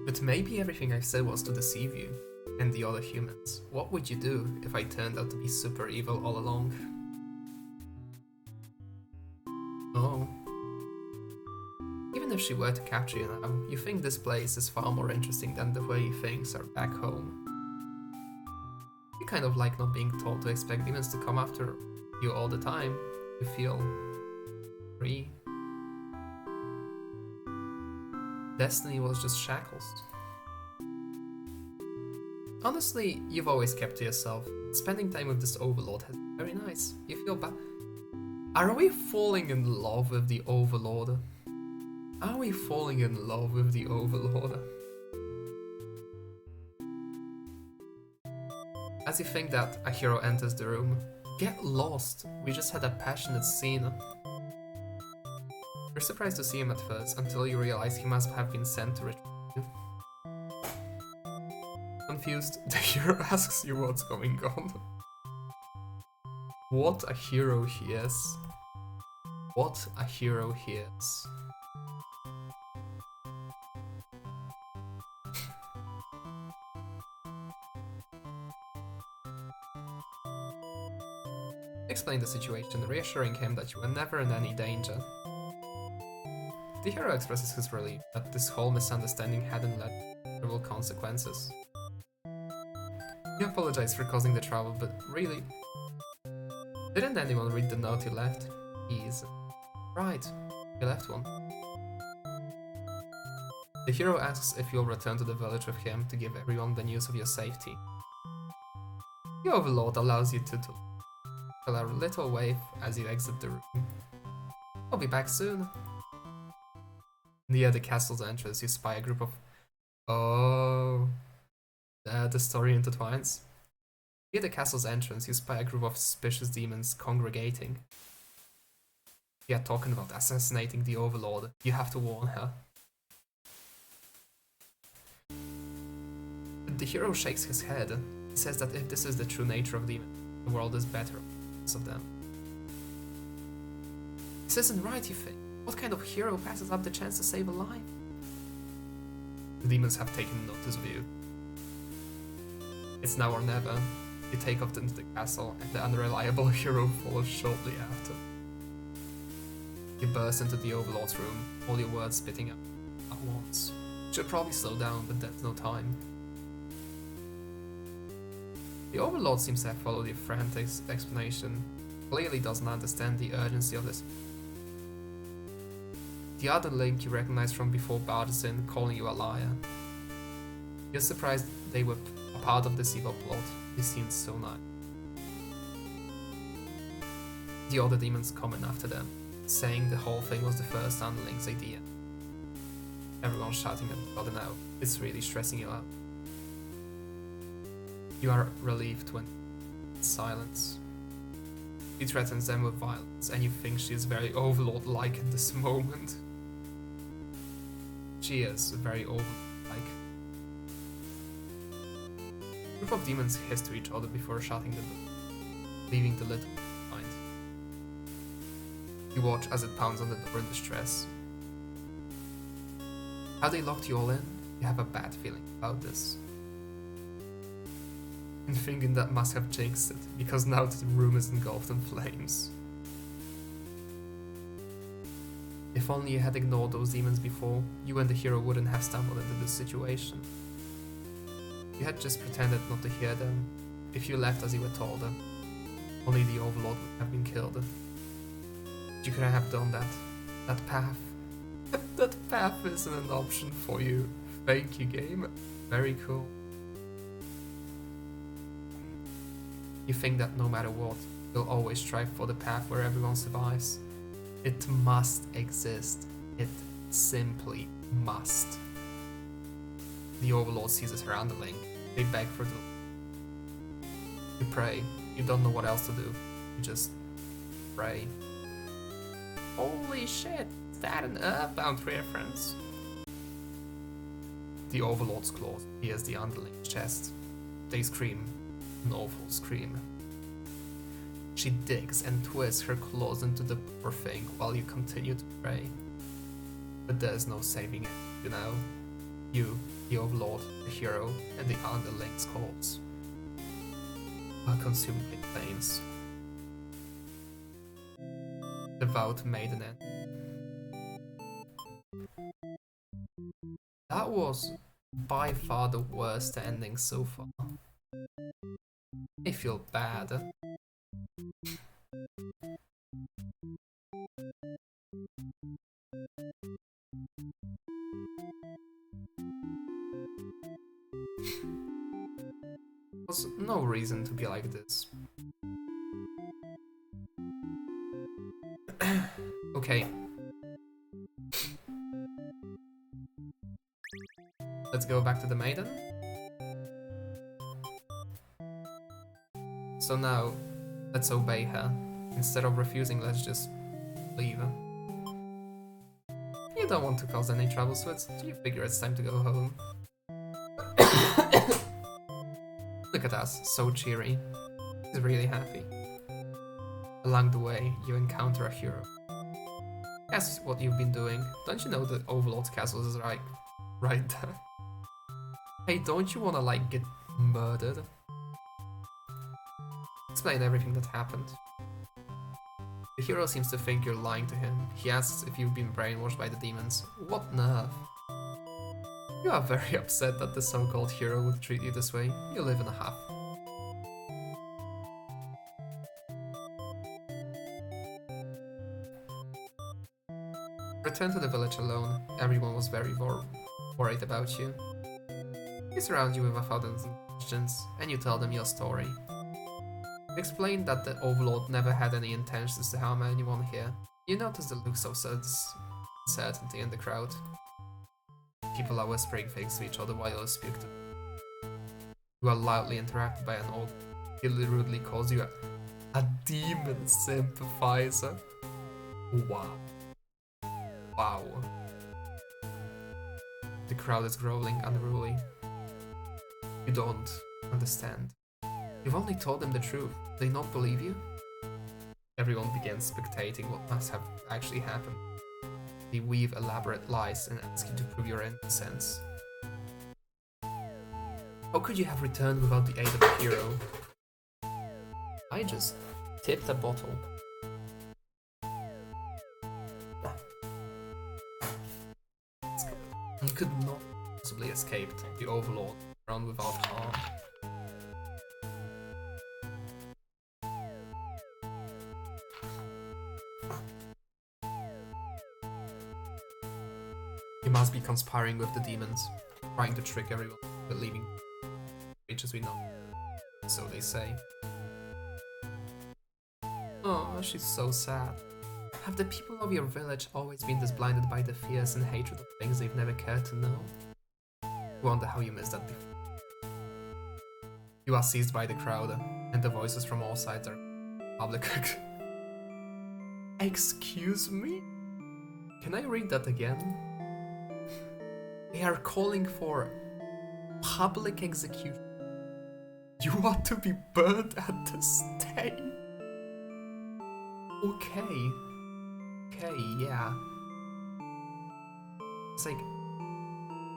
But maybe everything I said was to deceive you and the other humans. What would you do if I turned out to be super evil all along? Oh. Even if she were to capture you now, you think this place is far more interesting than the way things are back home. You kind of like not being told to expect demons to come after you all the time. You feel free. Destiny was just shackles. Honestly, you've always kept to yourself. Spending time with this Overlord has been very nice. You feel bad. Are we falling in love with the Overlord? Are we falling in love with the Overlord? As you think that, a hero enters the room. Get lost. We just had a passionate scene. You're surprised to see him at first, until you realize he must have been sent to retrieve you. Confused, the hero asks you what's going on. What a hero he is. What a hero he is. Explain the situation, reassuring him that you were never in any danger. The hero expresses his relief that this whole misunderstanding hadn't led to terrible consequences. You apologize for causing the trouble, but really, didn't anyone read the note you left? He's right, you left one. The hero asks if you'll return to the village with him to give everyone the news of your safety. The Overlord allows you to a little wave as you exit the room. I'll be back soon. Near the castle's entrance, you spy a group of... Oh... the story intertwines. Near the castle's entrance, you spy a group of suspicious demons congregating. They are talking about assassinating the Overlord. You have to warn her. But the hero shakes his head. He says that if this is the true nature of demons, the world is better of them. This isn't right, you think. What kind of hero passes up the chance to save a life? The demons have taken notice of you. It's now or never. You take off into the castle, and the unreliable hero follows shortly after. You burst into the Overlord's room, all your words spitting out at once. You should probably slow down, but there's no time. The Overlord seems to have followed your frantic explanation. Clearly doesn't understand the urgency of this. The other Link you recognize from before barges in, calling you a liar. You're surprised they were a part of this evil plot. They seemed so nice. The other demons come in after them, saying the whole thing was the first underling's idea. Everyone's shouting at each other now. It's really stressing you out. You are relieved when silence. She threatens them with violence, and you think she is very Overlord-like in this moment. She is very Overlord-like. A group of demons hiss to each other before shutting the door, leaving the lid behind. You watch as it pounds on the door in distress. How they locked you all in? You have a bad feeling about this. and thinking that must have jinxed it, because now the room is engulfed in flames. If only you had ignored those demons before, you and the hero wouldn't have stumbled into this situation. You had just pretended not to hear them. If you left as you were told, only the Overlord would have been killed. You could have done that. That path. That path isn't an option for you. Thank you, game. Very cool. You think that no matter what, you'll always strive for the path where everyone survives. It must exist. It simply must. The Overlord seizes her underling. They beg for the... You pray. You don't know what else to do. You just pray. Holy shit, is that an Earthbound reference? The Overlord's claws pierce the underling's chest. They scream. An awful scream. She digs and twists her claws into the poor thing while you continue to pray. But there's no saving it, you know? You, the Overlord, the hero, and the underling's corpse are consumed in flames. Devout maiden end. That was by far the worst ending so far. I feel bad. There's no reason to be like this. Okay. Let's go back to the maiden. So now, let's obey her. Instead of refusing, let's just leave. You don't want to cause any trouble, so you figure it's time to go home. Look at us, so cheery. He's really happy. Along the way, you encounter a hero. Ask what you've been doing. Don't you know the Overlord's castle is right there? Hey, don't you wanna like get murdered? Explain everything that happened. The hero seems to think you're lying to him. He asks if you've been brainwashed by the demons. What nerve? You are very upset that the so-called hero would treat you this way. You live in a huff. Return to the village alone. Everyone was very worried about you. They surround you with 1,000 questions, and you tell them your story. You explain that the Overlord never had any intentions to harm anyone here. You notice the looks of uncertainty in the crowd. People are whispering things to each other while you speak to them. You are loudly interrupted by an old. He rudely calls you a demon sympathizer. Wow. Wow. The crowd is growling unruly. You don't understand. You've only told them the truth. Do they not believe you? Everyone begins spectating what must have actually happened. They weave elaborate lies and ask you to prove your innocence. How could you have returned without the aid of a hero? I just tipped a bottle. You could not possibly escape the Overlord around without harm. You must be conspiring with the demons, trying to trick everyone, believing creatures we know. So they say. Oh, she's so sad. Have the people of your village always been this blinded by the fears and hatred of things they've never cared to know? Wonder how you missed that before. You are seized by the crowd, and the voices from all sides are public. Excuse me? Can I read that again? They are calling for public execution. You are to be burned at the stake. Okay. Okay, yeah. It's like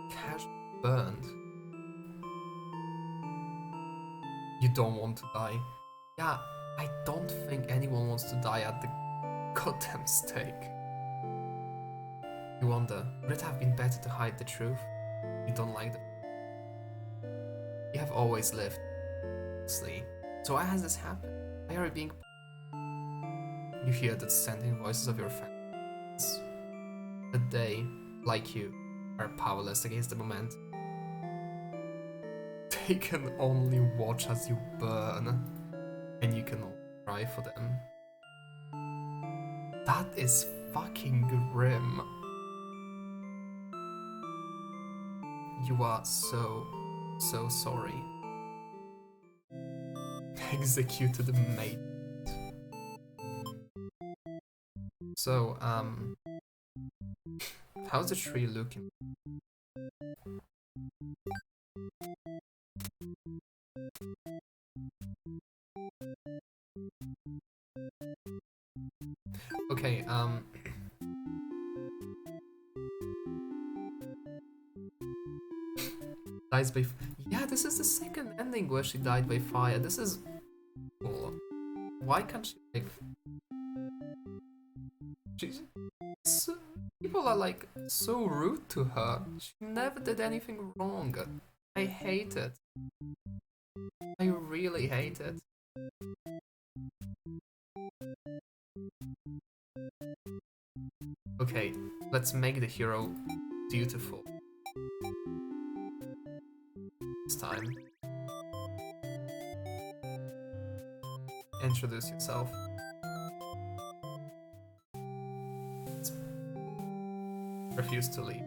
casual burned. You don't want to die. Yeah, I don't think anyone wants to die at the goddamn stake. You wonder, would it have been better to hide the truth? You don't like the. You have always lived, honestly. So why has this happened? Why are you being. You hear the dissenting voices of your fans. That they, like you, are powerless against the moment. They can only watch as you burn, and you can only cry for them. That is fucking grim. You are so sorry. Executed the mate. So, how's the tree looking? Okay, dies by. Yeah, this is the second ending where she died by fire. This is cool. Why can't she like? She's so, people are like so rude to her. She never did anything wrong. I hate it. I really hate it. Okay, let's make the hero dutiful this time. Introduce yourself. Refuse to leave.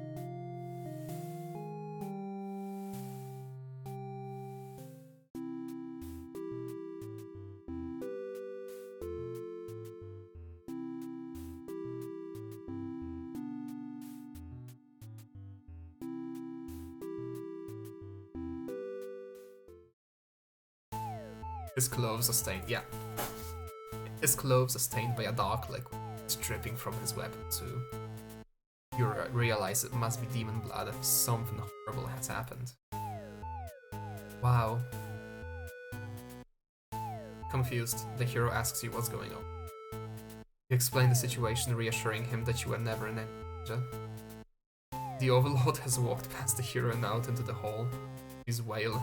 His clothes are stained. Yeah. His clothes are stained by a dark liquid. It's dripping from his weapon too. You realize it must be demon blood. Something horrible has happened. Wow. Confused, the hero asks you what's going on. You explain the situation, reassuring him that you are never in danger. The Overlord has walked past the hero and out into the hall. He's wailing.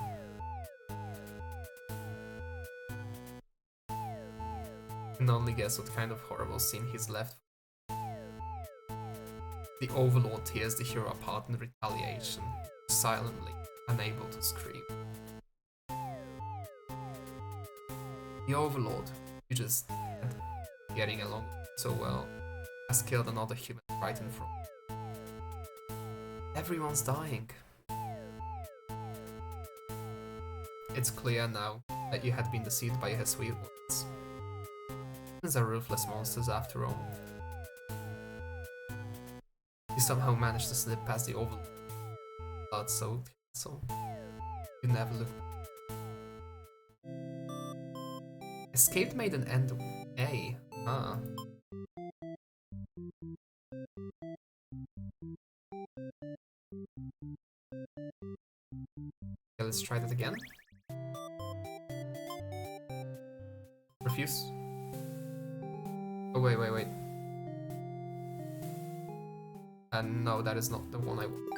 You can only guess what kind of horrible scene he's left. The Overlord tears the hero apart in retaliation, silently, unable to scream. The Overlord, you just getting along so well, has killed another human right in front. Everyone's dying. It's clear now that you had been deceived by his sweet words. Humans are ruthless monsters after all. You somehow managed to slip past the Overlord blood-soaked castle. You never looked. Escaped made an end of A. Ah. Okay, let's try that again. Refuse. Oh, wait. No, that is not the one I want.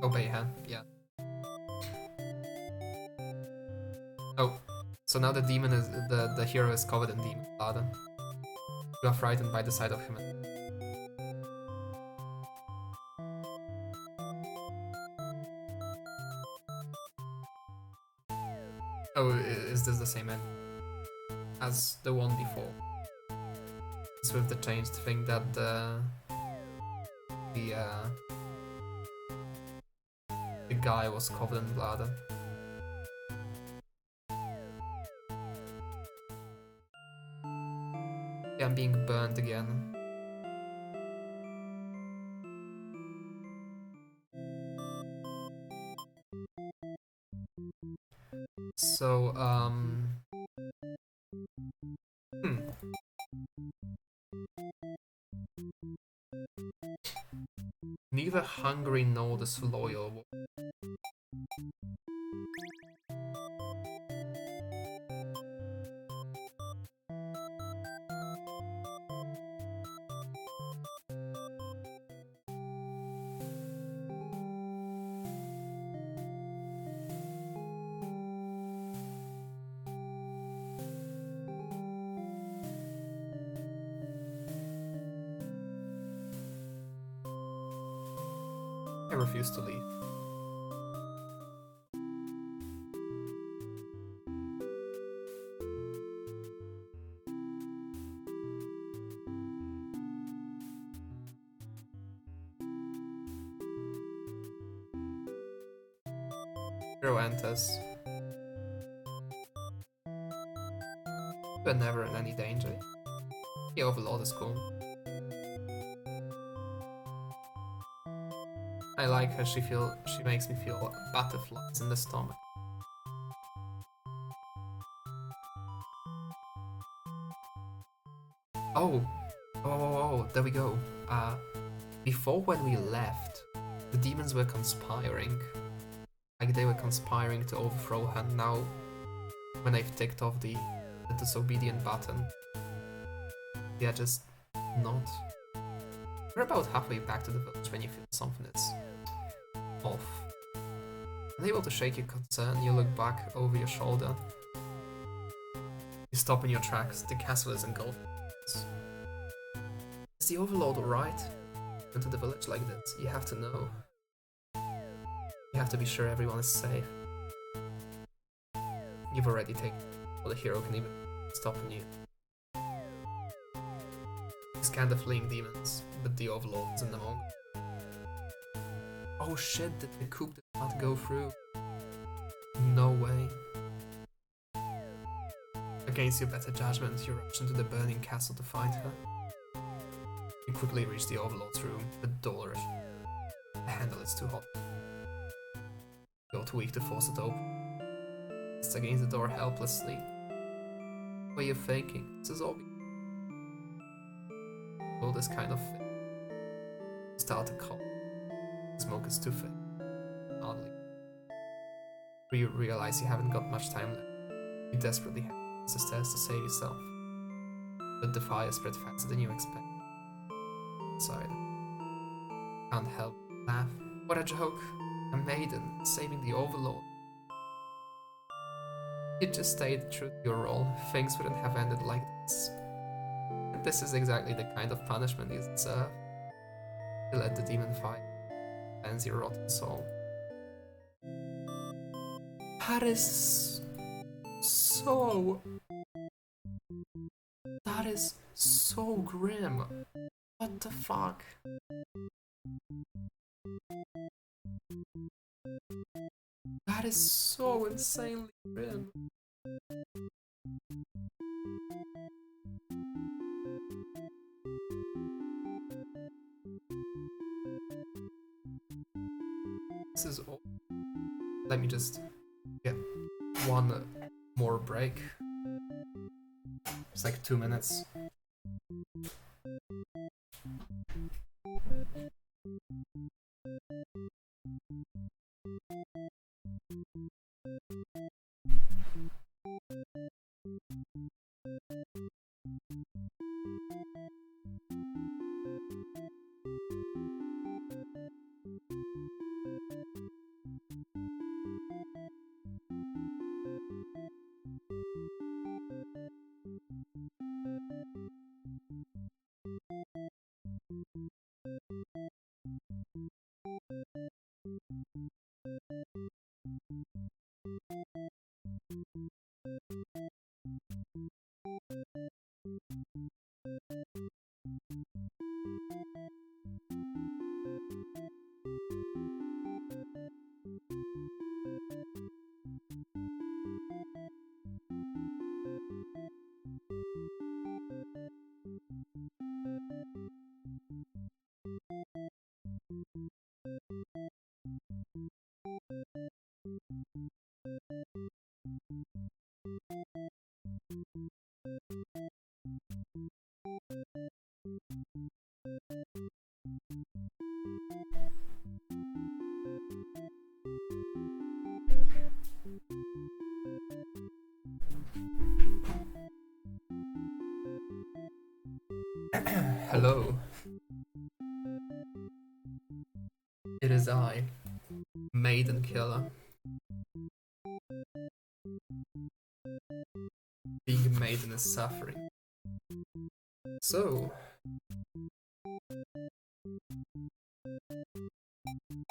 Obey her, yeah. Oh, so now the demon is the hero is covered in demon blood. You are frightened by the sight of him. Oh, is this the same end as the one before? It's with the changed thing that the guy was covered in blood. Yeah, I'm being burned again. So, Neither hungry nor disloyal. I refuse to leave. Hero enters. We're never in any danger. The Overlord is cool. I like her, she makes me feel butterflies in the stomach. Oh, there we go. Before when we left, the demons were conspiring. Like they were conspiring to overthrow her. Now, when I've ticked off the disobedient button, they are just not. We're about halfway back to the village when you feel something is off. Unable to shake your concern, you look back over your shoulder. You stop in your tracks. The castle is engulfed. Is the Overlord alright? Into the village like this, you have to know. You have to be sure everyone is safe. You've already taken all the hero can even stop you. You scan the fleeing demons, but the Overlord is in the moment. Oh shit, the coup did not go through. No way. Against your better judgment, you rush into the burning castle to find her. You quickly reach the Overlord's room, but dolorish. The handle is too hot. You're too weak to force it open. It's against the door helplessly. What are you faking? This is all this kind of thing. You start to cough. The smoke is too thick. Hardly. You realize you haven't got much time left. You desperately have the stairs to save yourself. But the fire spread faster than you expect. Inside. Can't help but laugh. What a joke. A maiden saving the Overlord. You just stayed true to your role. Things wouldn't have ended like this. And this is exactly the kind of punishment you deserve. You let the demon fight. Ends your rotten soul. That is so... That is so grim. What the fuck? That is so insanely grim. This is all. Let me just get one more break. It's like 2 minutes. Hello, it is I, Maiden Killer. Being a maiden is suffering. So,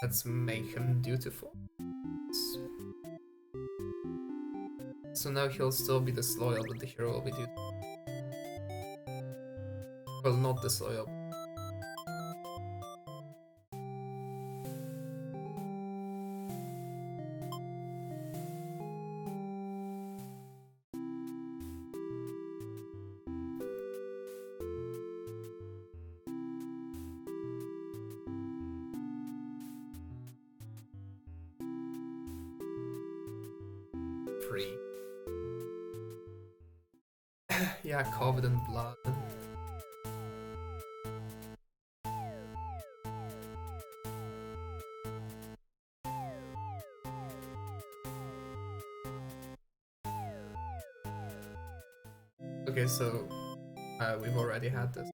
let's make him dutiful. So now he'll still be disloyal, but the hero will be dutiful. Well, not disloyal. Free. Yeah, covered in blood. Okay, so we've already had this.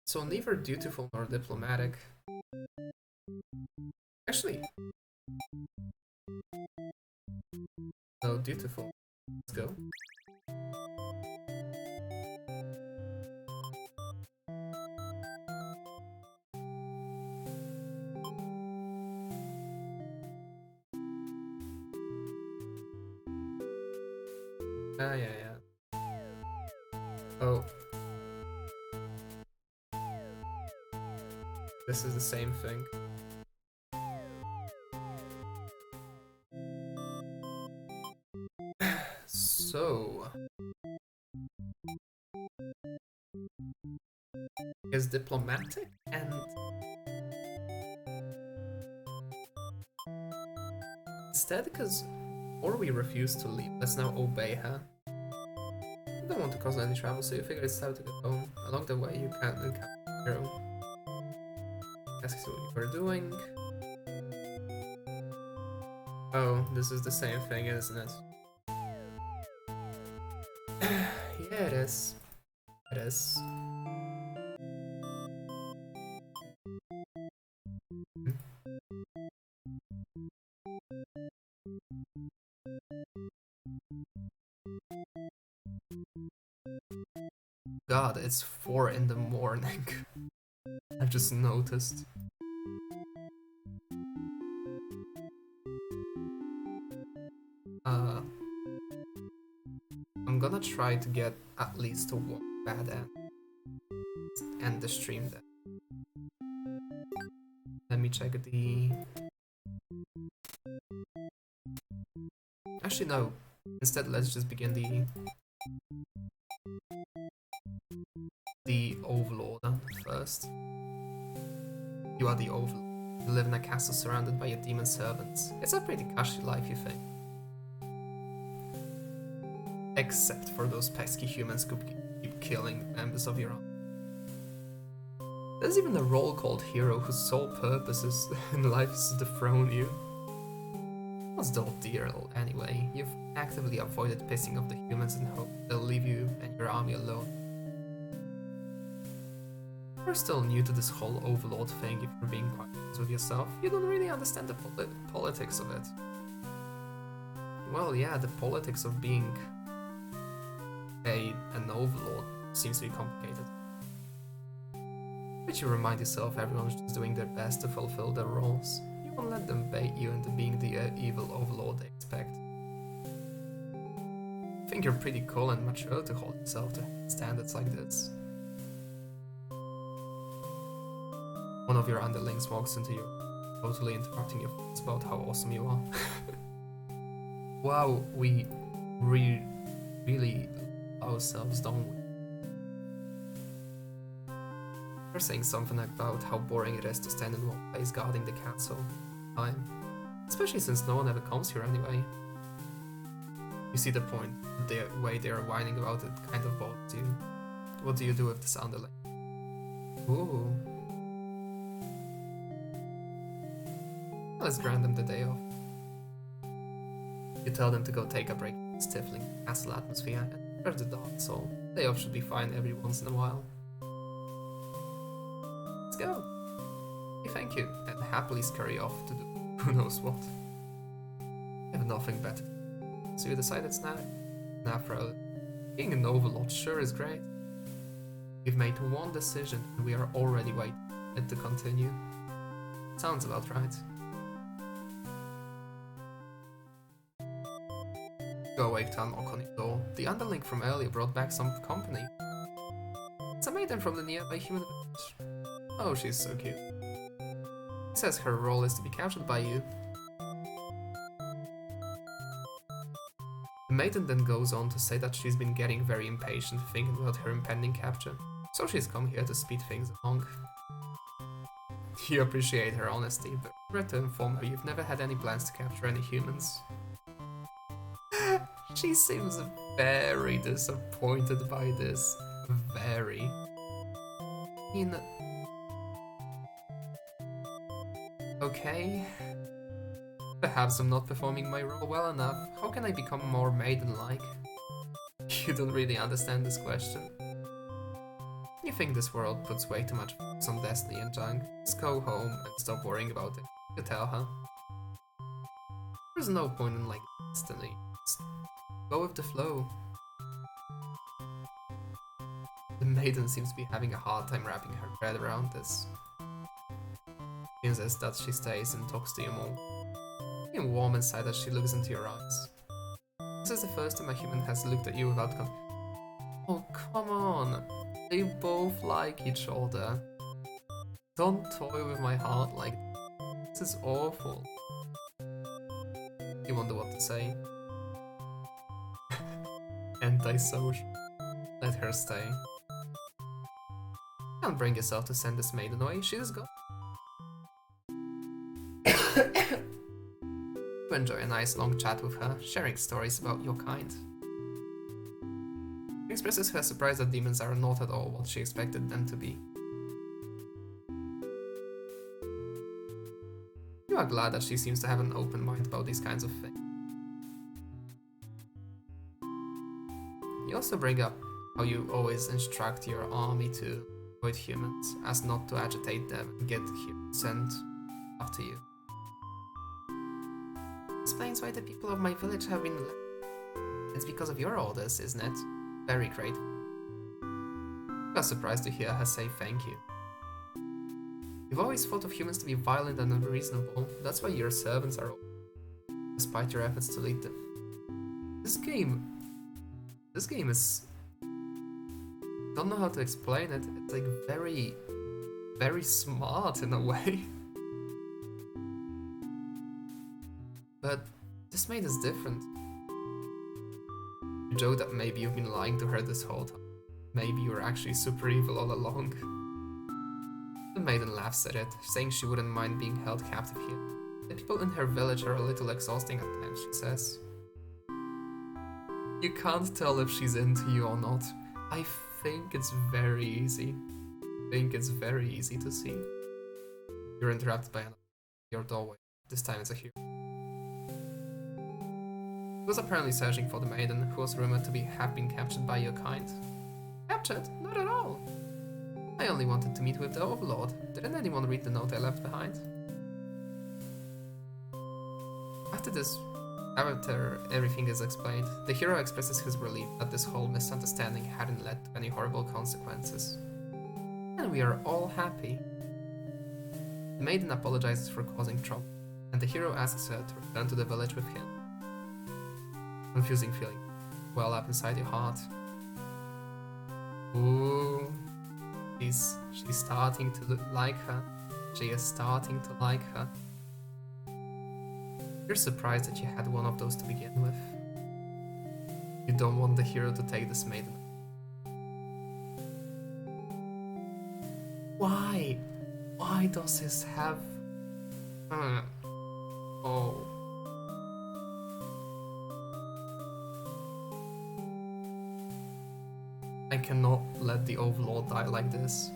So neither dutiful nor diplomatic. Actually, no, dutiful. Let's go. Ah, yeah. Oh. This is the same thing. So... is diplomatic and... instead, because... or we refuse to leave, let's now obey her. You don't want to cause any trouble, so you figure it's time to go home. Along the way, you can't encounter the hero. Asks what you were doing. Oh, this is the same thing, isn't it? Yeah, it is. It is. God, it's 4 in the morning. I've just noticed. I'm gonna try to get at least to one bad end the stream then. Let me check the... actually no, instead let's just begin the Overlord first. You are the Overlord. You live in a castle surrounded by your demon servants. It's a pretty cushy life, you think. Except for those pesky humans who keep killing members of your army. There's even a role called hero whose sole purpose in life is to dethrone you. What's the deal anyway? You've actively avoided pissing off the humans and hope they'll leave you and your army alone. You're still new to this whole Overlord thing if you're being quite honest with yourself. You don't really understand the politics of it. Well, yeah, the politics of being an Overlord seems to be complicated. But you remind yourself everyone's just doing their best to fulfill their roles. You won't let them bait you into being the evil Overlord they expect. I think you're pretty cool and mature to hold yourself to standards like this. One of your underlings walks into you, totally interrupting your thoughts about how awesome you are. Wow, we really ourselves, don't we? You're saying something about how boring it is to stand in one place guarding the castle all the time. Especially since no one ever comes here anyway. You see the point, the way they are whining about it kind of bothers you. What do you do with this underling? Ooh. Let's grant them the day off. You tell them to go take a break from the stifling castle atmosphere and spread the dark soul. Day off should be fine every once in a while. go. Okay, thank you, and happily scurry off to do who knows what. I have nothing better. So you decide it's now? Now, Frollo. Being an overlord sure is great. We've made one decision and we are already waiting for it to continue. Sounds about right. Go awake to unlock on your door. The underling from earlier brought back some company. It's a maiden from the nearby human village. Oh, she's so cute. She says her role is to be captured by you. The maiden then goes on to say that she's been getting very impatient thinking about her impending capture, so she's come here to speed things along. You appreciate her honesty, but regret to inform her you've never had any plans to capture any humans. She seems very disappointed by this. Very. I mean... Okay. Perhaps I'm not performing my role well enough. How can I become more maiden-like? You don't really understand this question. You think this world puts way too much focus on destiny and junk? Just go home and stop worrying about it. You tell her. There's no point in like destiny. Just go with the flow. The maiden seems to be having a hard time wrapping her head around this. She insists that she stays and talks to you more. Feeling warm inside as she looks into your eyes. This is the first time a human has looked at you without Oh, come on. They both like each other. Don't toy with my heart like that. This is awful. You wonder what to say. Antisocial. Let her stay. Can't bring yourself to send this maiden away, she is gone. You enjoy a nice long chat with her, sharing stories about your kind. She expresses her surprise that demons are not at all what she expected them to be. You are glad that she seems to have an open mind about these kinds of things. You also bring up how you always instruct your army to avoid humans, as not to agitate them and get humans sent after you. Explains why the people of my village have been left. It's because of your orders, isn't it? Very grateful. I was surprised to hear her say thank you. You've always thought of humans to be violent and unreasonable. That's why your servants are old, despite your efforts to lead them. This game is... don't know how to explain it. It's like very, very smart in a way. But this maid is different. You joke that maybe you've been lying to her this whole time. Maybe you were actually super evil all along. The maiden laughs at it, saying she wouldn't mind being held captive here. The people in her village are a little exhausting at times, she says. You can't tell if she's into you or not. I think it's very easy. To see. You're interrupted by your doorway. This time it's a hero. He was apparently searching for the maiden, who was rumored to have been captured by your kind. Captured? Not at all. I only wanted to meet with the Overlord. Didn't anyone read the note I left behind? After everything is explained, the hero expresses his relief that this whole misunderstanding hadn't led to any horrible consequences. And we are all happy. The maiden apologizes for causing trouble, and the hero asks her to return to the village with him. Confusing feeling well up inside your heart. Ooh, she's starting to like her. She is starting to like her. You're surprised that you had one of those to begin with. You don't want the hero to take this maiden. Why? Why does this have... Oh. I cannot let the Overlord die like this.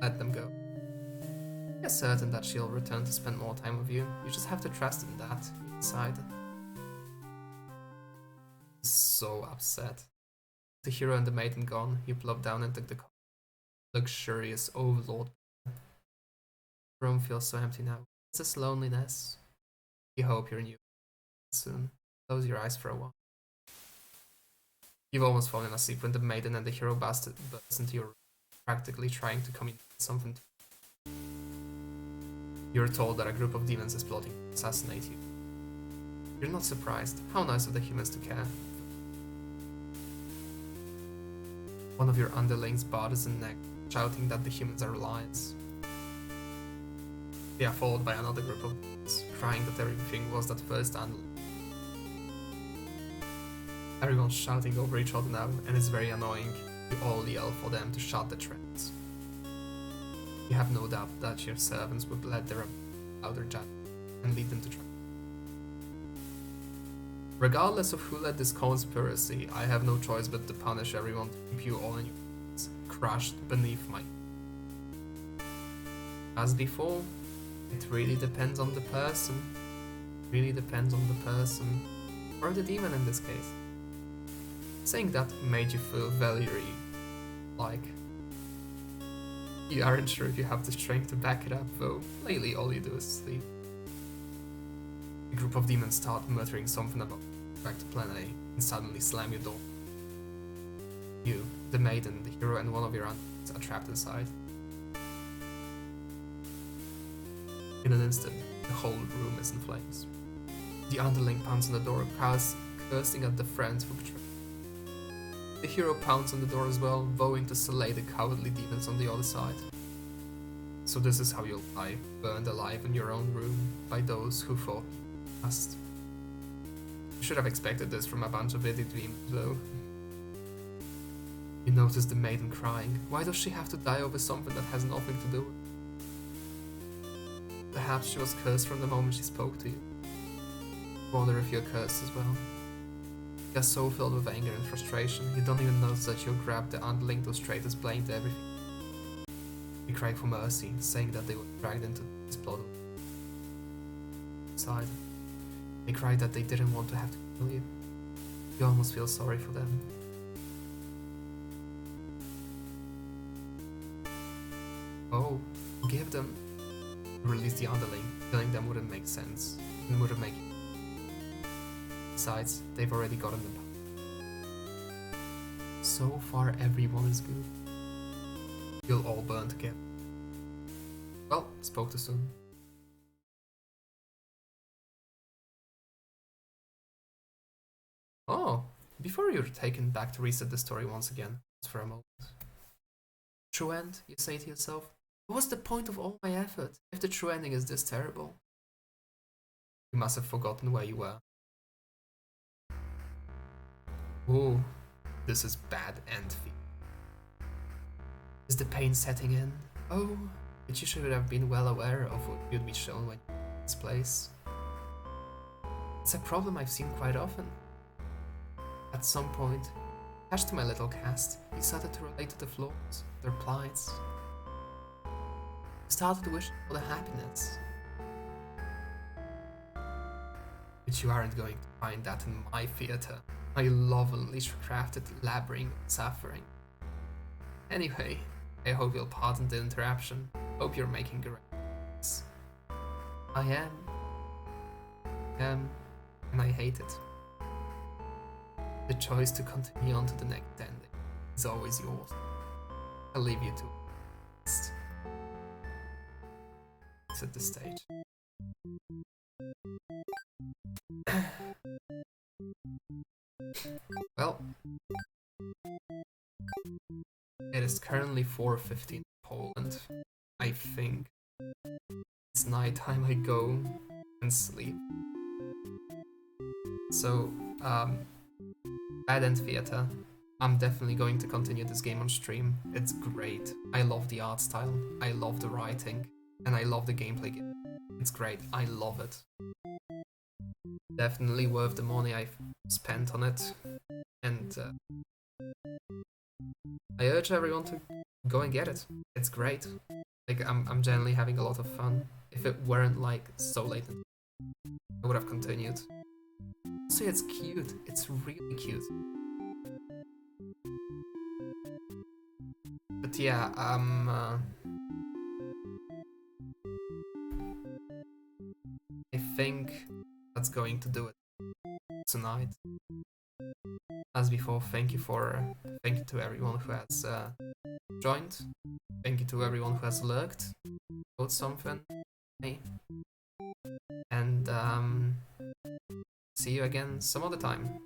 Let them go. You're certain that she'll return to spend more time with you. You just have to trust in that, you decide. So upset. The hero and the maiden gone, you plop down into the luxurious Overlord. The room feels so empty now. It's this loneliness. You hope you're new soon. Close your eyes for a while. You've almost fallen asleep when the maiden and the hero burst into your room, practically trying to communicate something to you. You're told that a group of demons is plotting to assassinate you. You're not surprised. How nice of the humans to care. One of your underlings bars in neck, shouting that the humans are liars. They are followed by another group of demons, crying that everything was that first underling. Everyone's shouting over each other now, and it's very annoying. You all yell for them to shut the trends. You have no doubt that your servants would let their louder chat and lead them to try. Regardless of who led this conspiracy, I have no choice but to punish everyone to keep you all in your hands, crushed beneath my. As before, it really depends on the person. Really depends on the person, or the demon in this case. Saying that made you feel very like you aren't sure if you have the strength to back it up, though lately all you do is sleep. A group of demons start muttering something about back to plan A and suddenly slam your door. You, the maiden, the hero, and one of your underlings are trapped inside. In an instant, the whole room is in flames. The underling pounds on the door, cursing at the friends for betrayal. The hero pounds on the door as well, vowing to slay the cowardly demons on the other side. So this is how you'll die, burned alive in your own room by those who thought you must. You should have expected this from a bunch of idiot dreams, though. You notice the maiden crying. Why does she have to die over something that has nothing to do with it? Perhaps she was cursed from the moment she spoke to you. Wonder if you're cursed as well. You're so filled with anger and frustration, you don't even notice that you grabbed the underling to straight blame to everything. You cry for mercy, saying that they were dragged into this plot. Inside, they cried that they didn't want to have to kill you. You almost feel sorry for them. Oh, forgive them. Release the underling, killing them wouldn't make sense. It wouldn't make. Besides, they've already gotten the power. So far, everyone is good. You'll all burn together. Well, spoke too soon. Oh, before you're taken back to reset the story once again, just for a moment. True end, you say to yourself. What's the point of all my effort if the true ending is this terrible? You must have forgotten where you were. Ooh, this is bad end feel. Is the pain setting in? Oh, but you should have been well aware of what you'd be shown when you're in this place. It's a problem I've seen quite often. At some point, attached to my little cast, you started to relate to the flaws, their plights. You started to wish for the happiness. But you aren't going to find that in my theatre. My lovely crafted labyrinth of suffering. Anyway, I hope you'll pardon the interruption. Hope you're making great progress. I am, and I hate it. The choice to continue on to the next ending is always yours. I'll leave you to it. Set the stage. Well, it is currently 4:15 in Poland. I think it's nighttime. I go and sleep. So, Bad End Theater. I'm definitely going to continue this game on stream. It's great. I love the art style. I love the writing. And I love the gameplay game. It's great. I love it. Definitely worth the money I've spent on it. And I urge everyone to go and get it. It's great. Like, I'm generally having a lot of fun. If it weren't like so late, I would have continued. Also, it's cute. It's really cute. But yeah, think that's going to do it tonight. As before, thank you to everyone who has joined. Thank you to everyone who has lurked, wrote something. Hey. And see you again some other time.